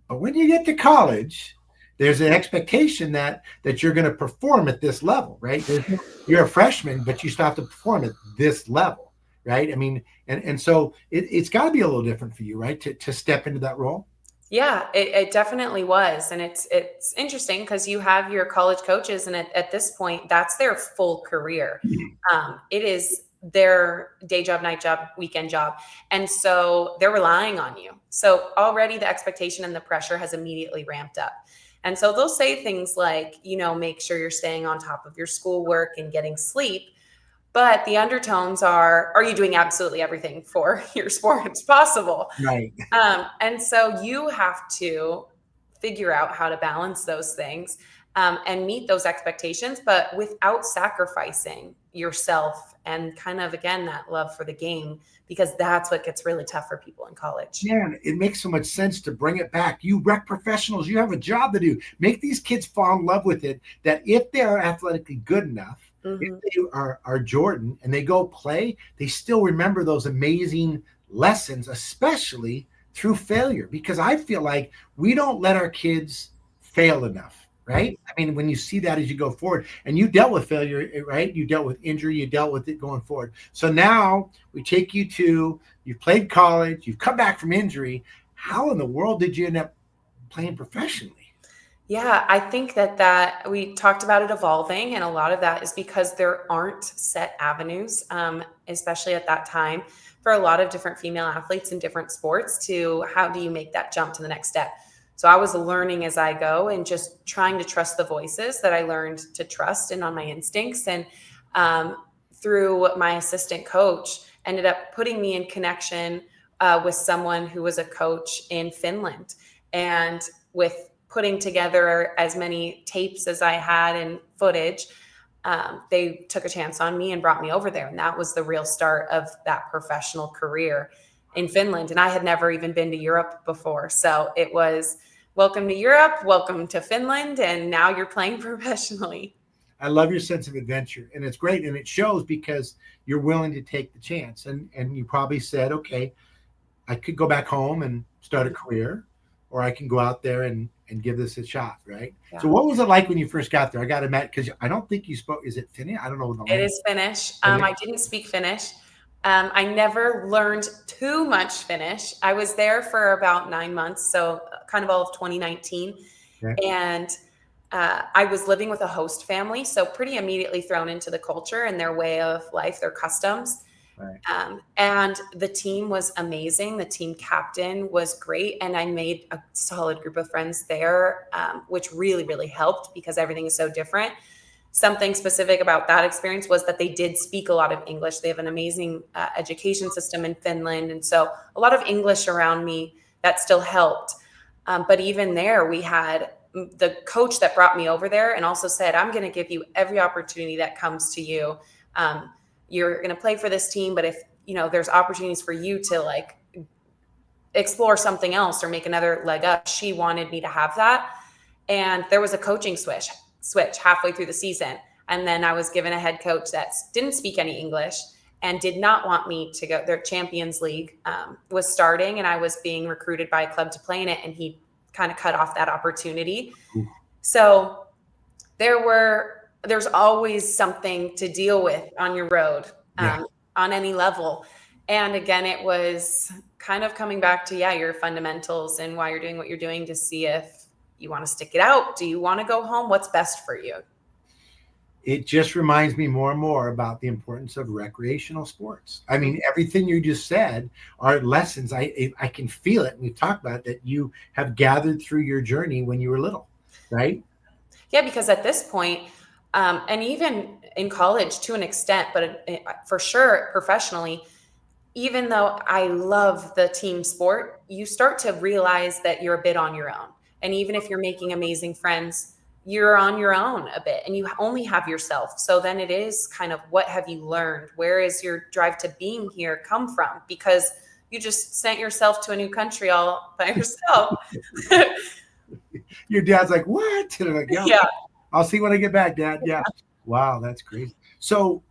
But when you get to college, there's an expectation that you're going to perform at this level, right? You're a freshman, but you still have to perform at this level, right? I mean, and so it's got to be a little different for you, right? To step into that role. Yeah, it definitely was. And it's interesting because you have your college coaches, and at this point, that's their full career. It is their day job, night job, weekend job. And so they're relying on you. So already the expectation and the pressure has immediately ramped up. And so they'll say things like, make sure you're staying on top of your schoolwork and getting sleep. But the undertones are you doing absolutely everything for your sports possible? Right. And so you have to figure out how to balance those things and meet those expectations, but without sacrificing yourself and kind of, again, that love for the game, because that's what gets really tough for people in college. Man, it makes so much sense to bring it back. You rec professionals, you have a job to do. Make these kids fall in love with it, that if they are athletically good enough, if they are Jourdan and they go play, they still remember those amazing lessons, especially through failure, because I feel like we don't let our kids fail enough, right? I mean, when you see that as you go forward, and you dealt with failure, right? You dealt with injury, you dealt with it going forward. So now we take you've played college, you've come back from injury. How in the world did you end up playing professionally? Yeah, I think that we talked about it evolving, and a lot of that is because there aren't set avenues, especially at that time, for a lot of different female athletes in different sports to how do you make that jump to the next step. So I was learning as I go and just trying to trust the voices that I learned to trust and on my instincts. And through my assistant coach, ended up putting me in connection with someone who was a coach in Finland. And with putting together as many tapes as I had and footage, they took a chance on me and brought me over there. And that was the real start of that professional career in Finland. And I had never even been to Europe before. So it was welcome to Europe, welcome to Finland, and now you're playing professionally. I love your sense of adventure, and it's great. And it shows because you're willing to take the chance. And you probably said, okay, I could go back home and start a career, or I can go out there and give this a shot, right? Yeah. So what was it like when you first got there? I got to admit, because I don't think you spoke, is it Finnish? I don't know. It is Finnish. I didn't speak Finnish. I never learned too much Finnish. I was there for about 9 months, so kind of all of 2019. Okay. And I was living with a host family, so pretty immediately thrown into the culture and their way of life, their customs. Right. And the team was amazing. The team captain was great. And I made a solid group of friends there, which really, really helped because everything is so different. Something specific about that experience was that they did speak a lot of English. They have an amazing education system in Finland. And so a lot of English around me that still helped. But even there, we had the coach that brought me over there and also said, I'm going to give you every opportunity that comes to you. You're going to play for this team, but if, there's opportunities for you to like explore something else or make another leg up, she wanted me to have that. And there was a coaching switch halfway through the season. And then I was given a head coach that didn't speak any English and did not want me to go. Their Champions League was starting and I was being recruited by a club to play in it. And he kind of cut off that opportunity. Ooh. So there's always something to deal with on your road, on any level. And again, it was kind of coming back to, your fundamentals and why you're doing what you're doing to see if you want to stick it out. Do you want to go home? What's best for you? It just reminds me more and more about the importance of recreational sports. I mean, everything you just said are lessons. I can feel it. We've talked about it, that you have gathered through your journey when you were little, right? Yeah, because at this point, and even in college to an extent, but for sure professionally, even though I love the team sport, you start to realize that you're a bit on your own. And even if you're making amazing friends, you're on your own a bit and you only have yourself. So then it is kind of, what have you learned? Where is your drive to being here come from? Because you just sent yourself to a new country all by yourself. Your dad's like, what? And I'm like, yeah. I'll see when I get back, Dad. Yeah. Wow, that's crazy. So,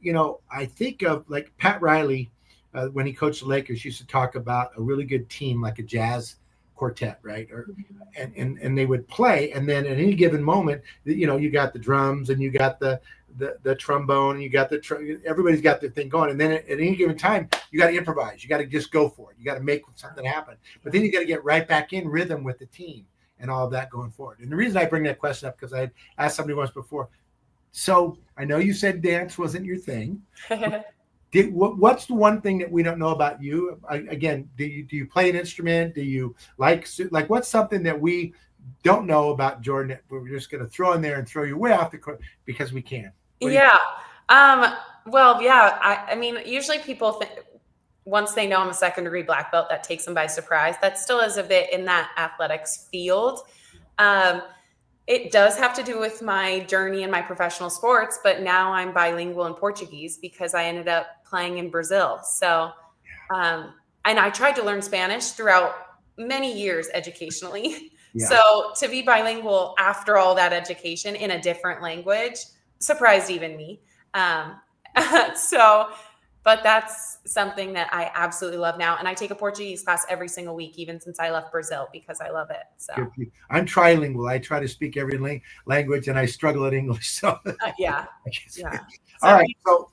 I think of like Pat Riley, when he coached the Lakers, used to talk about a really good team, like a jazz quartet, right? And they would play, and then at any given moment, you got the drums and you got the trombone and you got everybody's got their thing going, and then at any given time you got to improvise. You got to just go for it. You got to make something happen, but then you got to get right back in rhythm with the team and all of that going forward. And the reason I bring that question up, because I asked somebody once before. So I know you said dance wasn't your thing. What's the one thing that we don't know about you? Again, do you play an instrument? Do you like what's something that we don't know about Jourdan that we're just going to throw in there and throw you way off the court because we can? I mean, usually people think once they know I'm a second degree black belt, that takes them by surprise. That still is a bit in that athletics field. It does have to do with my journey in my professional sports, but now I'm bilingual in Portuguese because I ended up playing in Brazil. So, and I tried to learn Spanish throughout many years educationally. Yeah. So to be bilingual after all that education in a different language surprised even me. But that's something that I absolutely love now. And I take a Portuguese class every single week, even since I left Brazil, because I love it. So I'm trilingual. I try to speak every language and I struggle at English. So All right. So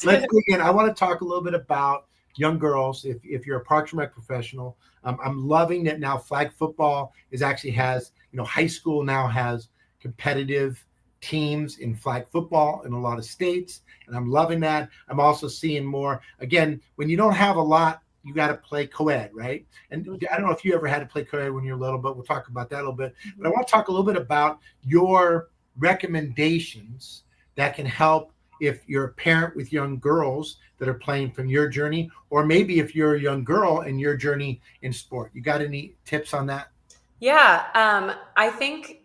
let's begin. I want to talk a little bit about young girls. If you're a Parks and Rec professional, I'm loving that now flag football has, high school now has competitive teams in flag football in a lot of states, and I'm loving that. I'm also seeing more, again, when you don't have a lot, you got to play co-ed, right? And I don't know if you ever had to play co-ed when you were little, but we'll talk about that a little bit. But I want to talk a little bit about your recommendations that can help if you're a parent with young girls that are playing from your journey, or maybe if you're a young girl and your journey in sport. You got any tips on that? Yeah, I think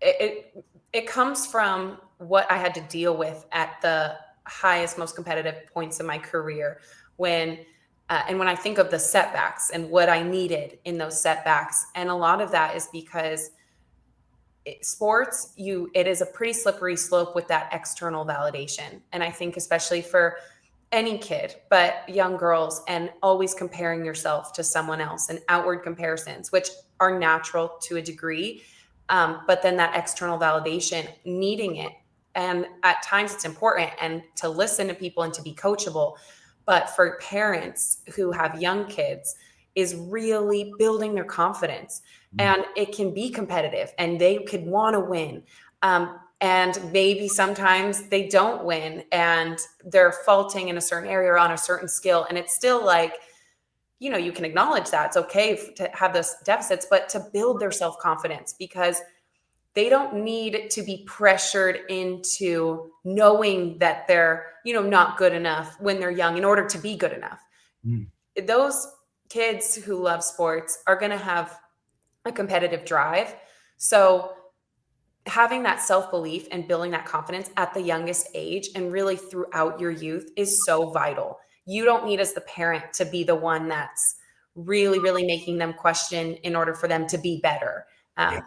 it comes from what I had to deal with at the highest, most competitive points in my career when and when I think of the setbacks and what I needed in those setbacks, and a lot of that is because sports, it is a pretty slippery slope with that external validation, and I think especially for any kid, but young girls, and always comparing yourself to someone else and outward comparisons, which are natural to a degree. But then that external validation, needing it. And at times it's important and to listen to people and to be coachable. But for parents who have young kids, is really building their confidence. And it can be competitive and they could want to win. And maybe sometimes they don't win and they're faulting in a certain area or on a certain skill. And it's still like, you can acknowledge that it's okay to have those deficits, but to build their self-confidence, because they don't need to be pressured into knowing that they're, not good enough when they're young in order to be good enough. Mm. Those kids who love sports are going to have a competitive drive. So having that self-belief and building that confidence at the youngest age and really throughout your youth is so vital. You don't need, as the parent, to be the one that's really, really making them question in order for them to be better. Yeah.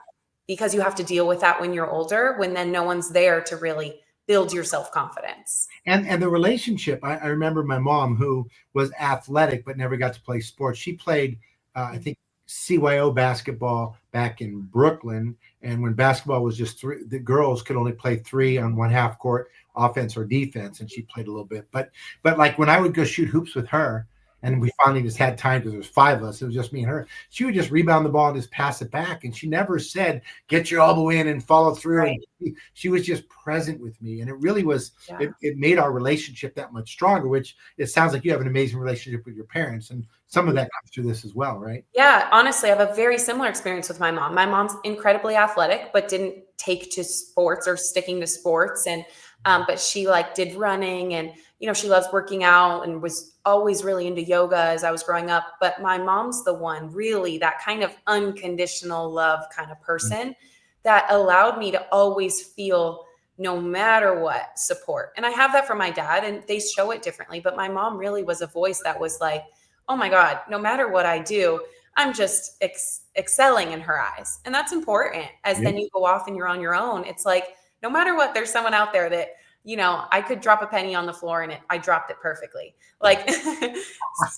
Because you have to deal with that when you're older, when then no one's there to really build your self-confidence. And the relationship, I remember my mom, who was athletic but never got to play sports. She played, I think, CYO basketball back in Brooklyn. And when basketball was just three, the girls could only play three on one half court, offense or defense, and she played a little bit. But like when I would go shoot hoops with her, and we finally just had time because there was five of us, it was just me and her, she would just rebound the ball and just pass it back. And she never said, get your elbow in and follow through. Right. And she was just present with me. And it really was, Yeah. it made our relationship that much stronger, which it sounds like you have an amazing relationship with your parents. And some of that comes through this as well, right? Yeah, honestly, I have a very similar experience with my mom. My mom's incredibly athletic, but didn't take to sports or sticking to sports. And but she like did running, and she loves working out and was always really into yoga as I was growing up. But my mom's the one, really, that kind of unconditional love kind of person that allowed me to always feel, no matter what, support. And I have that from my dad, and they show it differently. But my mom really was a voice that was like, oh my God, no matter what I do, I'm just excelling in her eyes. And that's important as then you go off and you're on your own. It's like, no matter what, there's someone out there that, I could drop a penny on the floor and I dropped it perfectly. Like,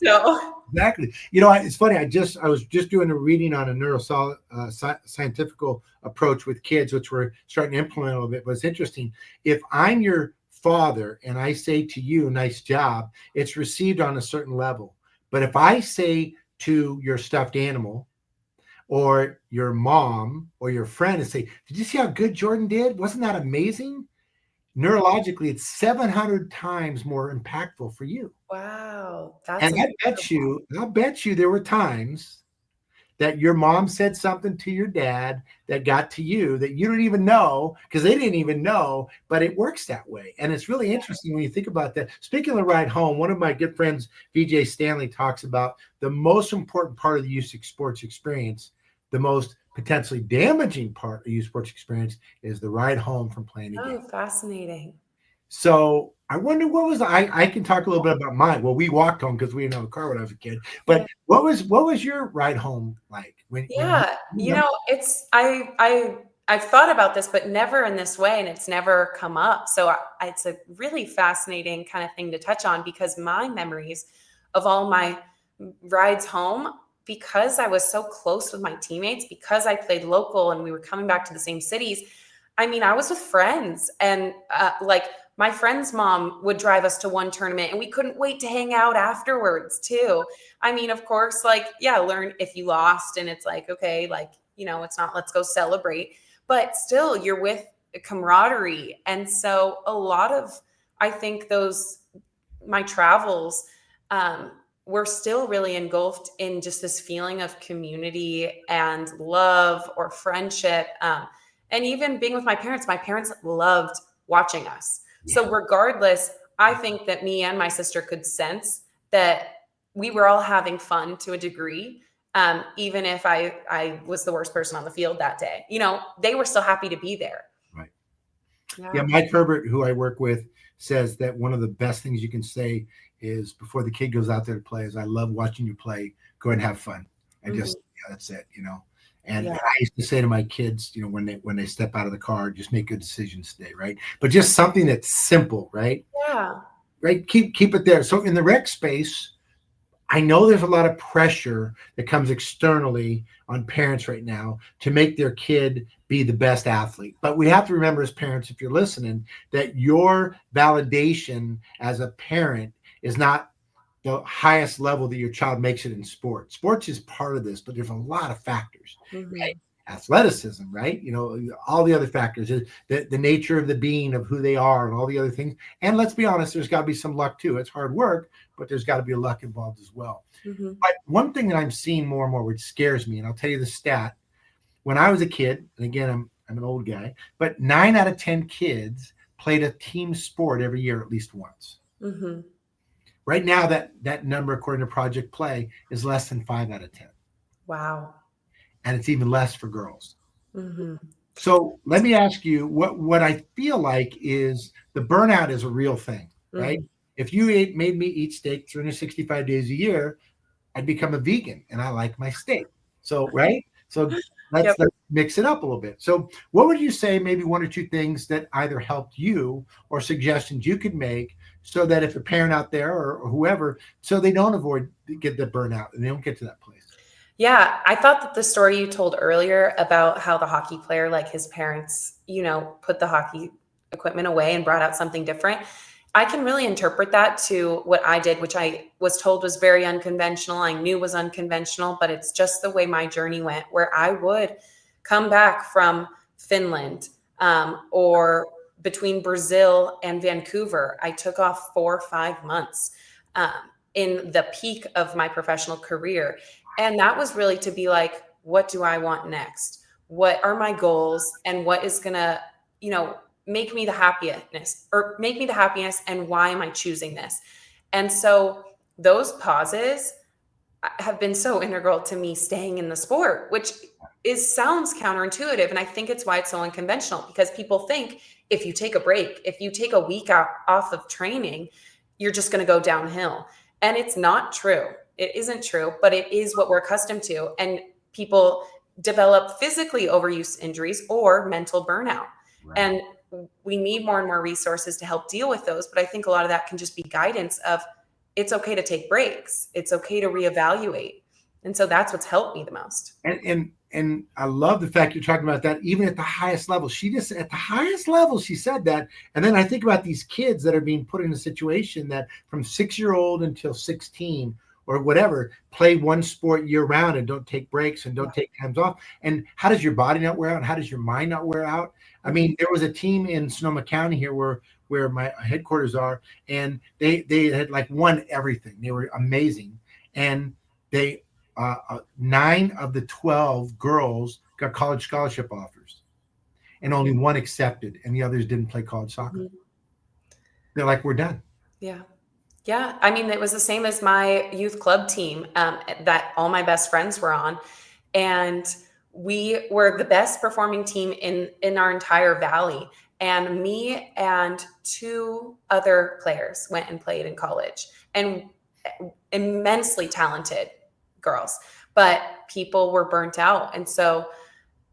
so. Exactly. It's funny. I was just doing a reading on a scientific approach with kids, which we're starting to implement a little bit. But it's interesting. If I'm your father and I say to you, nice job, it's received on a certain level. But if I say to your stuffed animal or your mom or your friend and say, did you see how good Jourdan did? Wasn't that amazing? Neurologically, it's 700 times more impactful for you. Wow. And I'll bet you there were times that your mom said something to your dad that got to you that you don't even know, because they didn't even know, but it works that way. And it's really interesting when you think about that. Speaking of the ride home, one of my good friends, VJ Stanley, talks about the most important part of the youth sports experience, the most potentially damaging part of the youth sports experience, is the ride home from playing the game. Oh, fascinating. So I wonder what was I can talk a little bit about mine. Well, we walked home because we didn't have a car when I was a kid. But what was your ride home like? It's I've thought about this, but never in this way, and it's never come up. So it's a really fascinating kind of thing to touch on, because my memories of all my rides home, because I was so close with my teammates, because I played local and we were coming back to the same cities. I mean, I was with friends, and my friend's mom would drive us to one tournament and we couldn't wait to hang out afterwards too. I mean, of course, learn if you lost, and it's like, okay, it's not, let's go celebrate, but still you're with camaraderie. And so a lot of, I think my travels, were still really engulfed in just this feeling of community and love or friendship. And even being with my parents loved watching us. So regardless, I think that me and my sister could sense that we were all having fun to a degree. Even if I was the worst person on the field that day, they were still happy to be there. Right. Yeah. Yeah. Mike Herbert, who I work with, says that one of the best things you can say is before the kid goes out there to play is, I love watching you play. Go and have fun. And just, that's it, And I used to say to my kids, when they step out of the car, just make good decisions today, right? But just something that's simple, right? Yeah. Right. Keep it there. So in the rec space, I know there's a lot of pressure that comes externally on parents right now to make their kid be the best athlete. But we have to remember as parents, if you're listening, that your validation as a parent is not the highest level that your child makes it in sports. Sports is part of this, but there's a lot of factors, right? Athleticism, right? All the other factors, the nature of the being of who they are and all the other things. And let's be honest, there's got to be some luck too. It's hard work, but there's got to be luck involved as well. But one thing that I'm seeing more and more, which scares me, and I'll tell you the stat, when I was a kid, and again, I'm an old guy, but 9 out of 10 kids played a team sport every year at least once. Right now, that number, according to Project Play, is less than 5 out of 10. Wow. And it's even less for girls. So let me ask you, what I feel like is the burnout is a real thing, right? If you made me eat steak 365 days a year, I'd become a vegan, and I like my steak. So, right? So let's mix it up a little bit. So what would you say, maybe 1 or 2 things that either helped you or suggestions you could make so that if a parent out there or whoever, so they don't get the burnout and they don't get to that place? Yeah, I thought that the story you told earlier about how the hockey player, like his parents, put the hockey equipment away and brought out something different. I can really interpret that to what I did, which I was told was very unconventional. I knew was unconventional, but it's just the way my journey went, where I would come back from Finland or between Brazil and Vancouver. I took off 4 or 5 months in the peak of my professional career. And that was really to be like, what do I want next? What are my goals? And what is going to, make me the happiest, and why am I choosing this? And so those pauses have been so integral to me staying in the sport, which sounds counterintuitive. And I think it's why it's so unconventional, because people think if you take a break, if you take a week off of training, you're just going to go downhill. And it's not true. It isn't true, but it is what we're accustomed to. And people develop physically overuse injuries or mental burnout. Right. And we need more and more resources to help deal with those. But I think a lot of that can just be guidance of, it's okay to take breaks. It's okay to reevaluate. And so that's what's helped me the most. And I love the fact you're talking about that, even at the highest level. At the highest level, she said that. And then I think about these kids that are being put in a situation that from 6-year-old until 16 or whatever, play one sport year round and don't take breaks and don't take times off. And how does your body not wear out? How does your mind not wear out? I mean, there was a team in Sonoma County here where my headquarters are, and they had like won everything. They were amazing. And they 9 of the 12 girls got college scholarship offers, and only 1 accepted, and the others didn't play college soccer. They're like, we're done. Yeah. Yeah. I mean, it was the same as my youth club team that all my best friends were on. And we were the best performing team in our entire valley. And me and 2 other players went and played in college, and immensely talented girls, but people were burnt out. And so,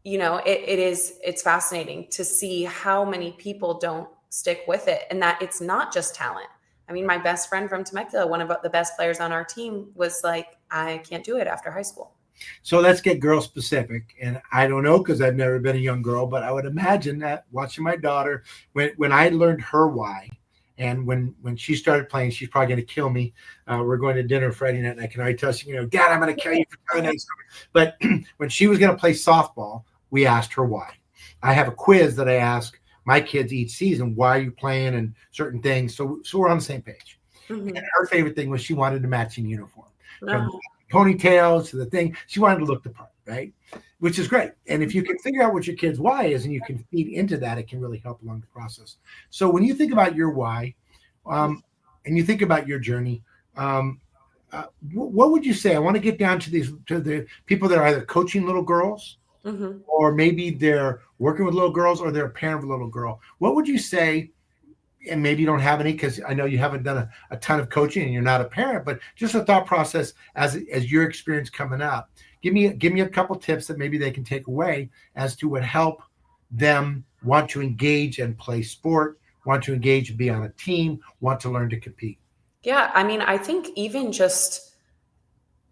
it's fascinating to see how many people don't stick with it, and that it's not just talent. I mean, my best friend from Temecula, one of the best players on our team, was like, I can't do it after high school. So let's get girl specific. And I don't know, because I've never been a young girl, but I would imagine that watching my daughter, when I learned her why, and when she started playing, she's probably going to kill me. We're going to dinner Friday night, and I can already tell she, Dad, I'm going to kill you for telling that story. But when she was going to play softball, we asked her why. I have a quiz that I ask my kids each season, why are you playing and certain things. So we're on the same page. And her favorite thing was she wanted a matching uniform. From ponytails to the thing, she wanted to look the part, right? Which is great. And if you can figure out what your kid's why is and you can feed into that, it can really help along the process. So when you think about your why, and you think about your journey, what would you say? I want to get down to the people that are either coaching little girls, Mm-hmm. or maybe they're working with little girls, or they're a parent of a little girl. What would you say? And maybe you don't have any, because I know you haven't done a ton of coaching and you're not a parent, but just a thought process as your experience coming up. Give me a couple tips that maybe they can take away as to what help them want to engage and play sport, want to engage and be on a team, want to learn to compete. Yeah, I mean, I think even just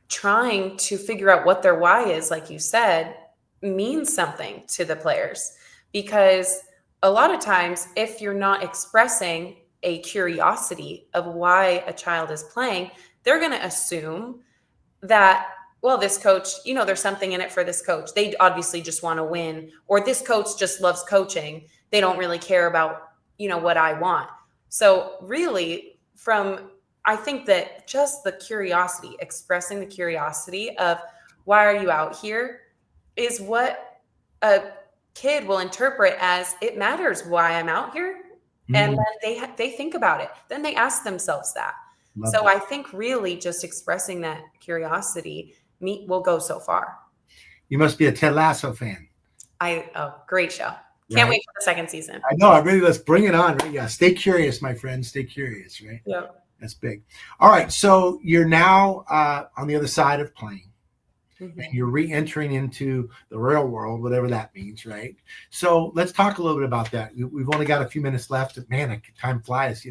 trying to figure out what their why is, like you said, means something to the players. Because a lot of times, if you're not expressing a curiosity of why a child is playing, they're going to assume that, well, this coach, there's something in it for this coach. They obviously just want to win, or this coach just loves coaching. They don't really care about, what I want. So really, I think that just the curiosity, expressing the curiosity of why are you out here, is what a kid will interpret as it matters why I'm out here. And then they think about it. Then they ask themselves that. Love So that. I think really just expressing that curiosity will go so far. You must be a Ted Lasso fan. Great show. Can't Right. wait for the second season. I know. Let's bring it on. Right? Yeah. Stay curious, my friend. Stay curious. Right. Yeah. That's big. All right. So you're now on the other side of playing. Mhm. And you're re-entering into the real world, whatever that means, right? So let's talk a little bit about that. We've only got a few minutes left. Man, time flies,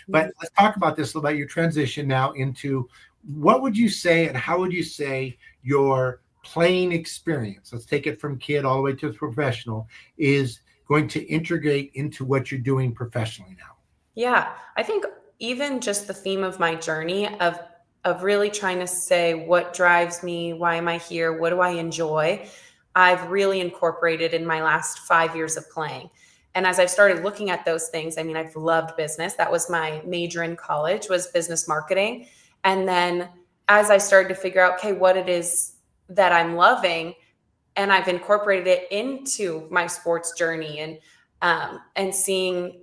But let's talk about this, about your transition now into, what would you say and how would you say your playing experience, let's take it from kid all the way to professional, is going to integrate into what you're doing professionally now? Yeah, I think even just the theme of my journey of really trying to say what drives me, why am I here, what do I enjoy, I've really incorporated in my last 5 years of playing. And as I've started looking at those things, I mean, I've loved business. That was my major in college, was business marketing. And then as I started to figure out, okay, what it is that I'm loving, and I've incorporated it into my sports journey, and seeing,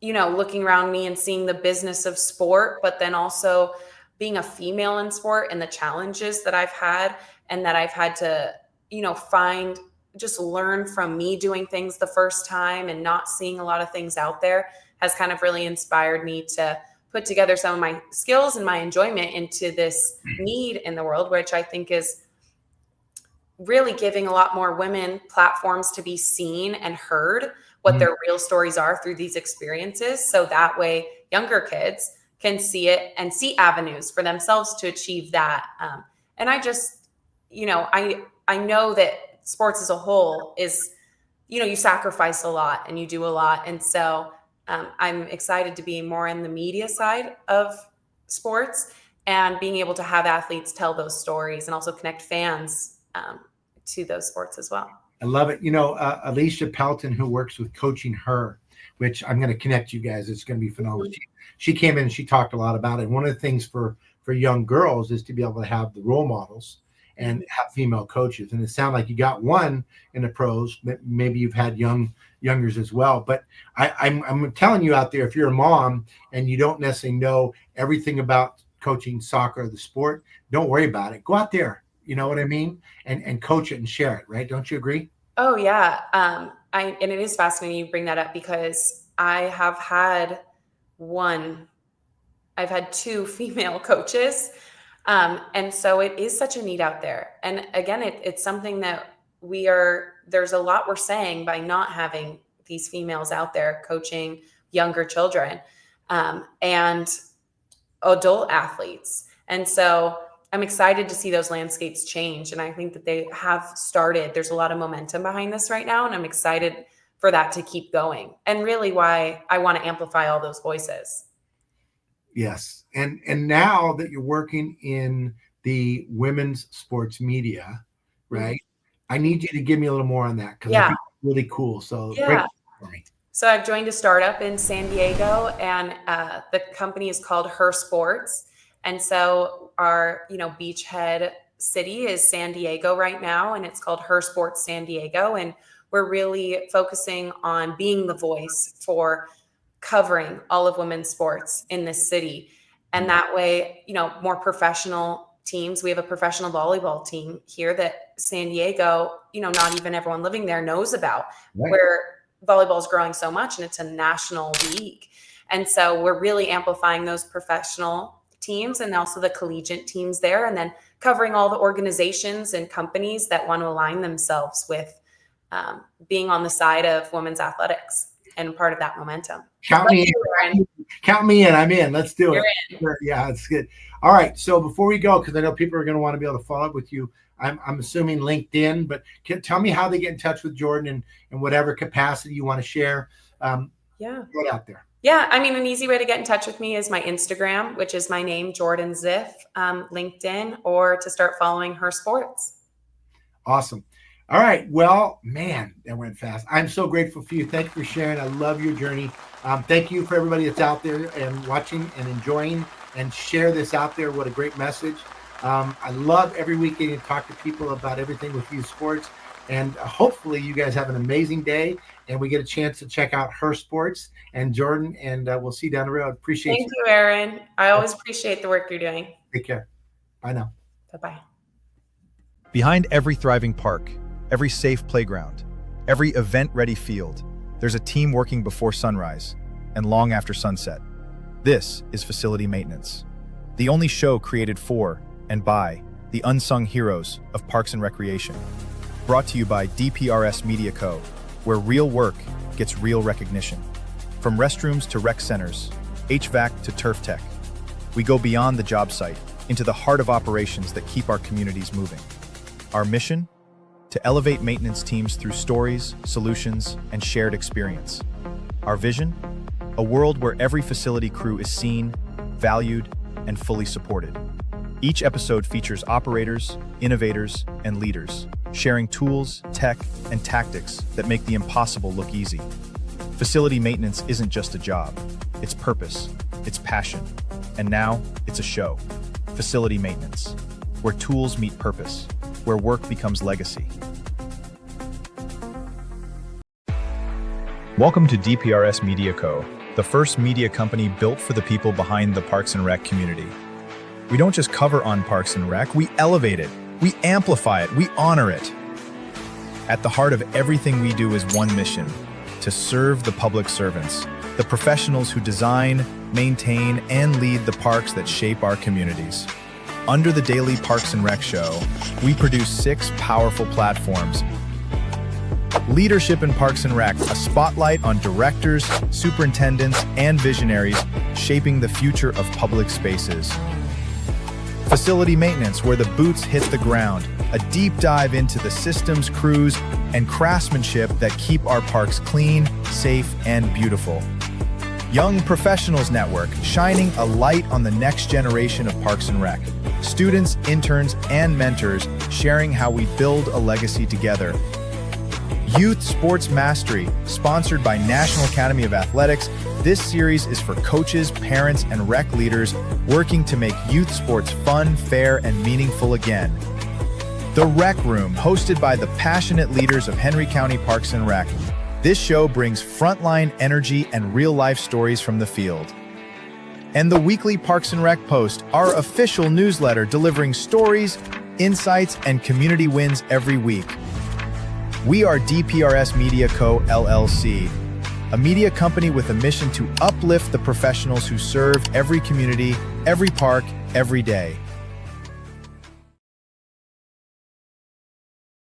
looking around me and seeing the business of sport, but then also being a female in sport and the challenges that I've had, and that I've had to, just learn from me doing things the first time and not seeing a lot of things out there, has kind of really inspired me to put together some of my skills and my enjoyment into this need in the world, which I think is really giving a lot more women platforms to be seen and heard what their real stories are through these experiences. So that way younger kids can see it and see avenues for themselves to achieve that. And I just, I know that sports as a whole is, you sacrifice a lot and you do a lot. And so I'm excited to be more in the media side of sports and being able to have athletes tell those stories and also connect fans to those sports as well. I love it. Alicia Pelton, who works with Coaching Her, which I'm going to connect you guys. It's going to be phenomenal. She came in and she talked a lot about it. One of the things for young girls is to be able to have the role models and have female coaches. And it sounded like you got one in the pros. Maybe you've had youngers as well. But I'm telling you out there, if you're a mom and you don't necessarily know everything about coaching soccer or the sport, don't worry about it. Go out there. You know what I mean? And coach it and share it, right? Don't you agree? Oh, yeah. And it is fascinating you bring that up, because I've had two female coaches. And so it is such a need out there. And again, it's something that there's a lot we're saying by not having these females out there coaching younger children, and adult athletes. And so I'm excited to see those landscapes change. And I think that they have started. There's a lot of momentum behind this right now. And I'm excited for that to keep going. And really why I want to amplify all those voices. Yes. And now that you're working in the women's sports media, right? I need you to give me a little more on that, because I think it's really cool. So break it for me. So I've joined a startup in San Diego, and the company is called Her Sports. And so our, beachhead city is San Diego right now, and it's called Her Sports San Diego. And we're really focusing on being the voice for covering all of women's sports in this city. And that way, more professional teams. We have a professional volleyball team here that San Diego, not even everyone living there knows about, where volleyball is growing so much and it's a national league. And so we're really amplifying those professional teams and also the collegiate teams there, and then covering all the organizations and companies that want to align themselves with being on the side of women's athletics and part of that momentum. Count me in. I'm in. Let's do it. Yeah, it's good. All right. So before we go, because I know people are going to want to be able to follow up with you, I'm assuming LinkedIn, but tell me how they get in touch with Jourdan in whatever capacity you want to share. Get out there. Yeah, I mean, an easy way to get in touch with me is my Instagram, which is my name, Jourdan Ziff, LinkedIn, or to start following Her Sports. Awesome. All right. Well, man, that went fast. I'm so grateful for you. Thank you for sharing. I love your journey. Thank you for everybody that's out there and watching and enjoying, and share this out there. What a great message. I love every week getting to talk to people about everything with youth sports. And hopefully you guys have an amazing day, and we get a chance to check out Her Sports and Jourdan, and we'll see you down the road. Appreciate Thank you, Aaron. I always appreciate the work you're doing. Take care. Bye now. Bye-bye. Behind every thriving park, every safe playground, every event-ready field, there's a team working before sunrise and long after sunset. This is Facility Maintenance, the only show created for and by the unsung heroes of parks and recreation. Brought to you by DPRS Media Co., where real work gets real recognition. From restrooms to rec centers, HVAC to turf tech, we go beyond the job site into the heart of operations that keep our communities moving. Our mission? To elevate maintenance teams through stories, solutions, and shared experience. Our vision? A world where every facility crew is seen, valued, and fully supported. Each episode features operators, innovators, and leaders, sharing tools, tech, and tactics that make the impossible look easy. Facility maintenance isn't just a job. It's purpose, it's passion, and now it's a show. Facility Maintenance, where tools meet purpose, where work becomes legacy. Welcome to DPRS Media Co., the first media company built for the people behind the Parks and Rec community. We don't just cover on Parks and Rec, we elevate it, we amplify it, we honor it. At the heart of everything we do is one mission: to serve the public servants, the professionals who design, maintain, and lead the parks that shape our communities. Under the Daily Parks and Rec Show, we produce 6 powerful platforms. Leadership in Parks and Rec, a spotlight on directors, superintendents, and visionaries shaping the future of public spaces. Facility Maintenance, where the boots hit the ground, a deep dive into the systems, crews, and craftsmanship that keep our parks clean, safe, and beautiful. Young Professionals Network, shining a light on the next generation of Parks and Rec. Students, interns, and mentors sharing how we build a legacy together. Youth Sports Mastery, sponsored by National Academy of Athletics. This series is for coaches, parents, and rec leaders working to make youth sports fun, fair, and meaningful again. The Rec Room, hosted by the passionate leaders of Henry County Parks and Rec. This show brings frontline energy and real-life stories from the field. And the weekly Parks and Rec Post, our official newsletter delivering stories, insights, and community wins every week. We are DPRS Media Co., LLC, a media company with a mission to uplift the professionals who serve every community, every park, every day.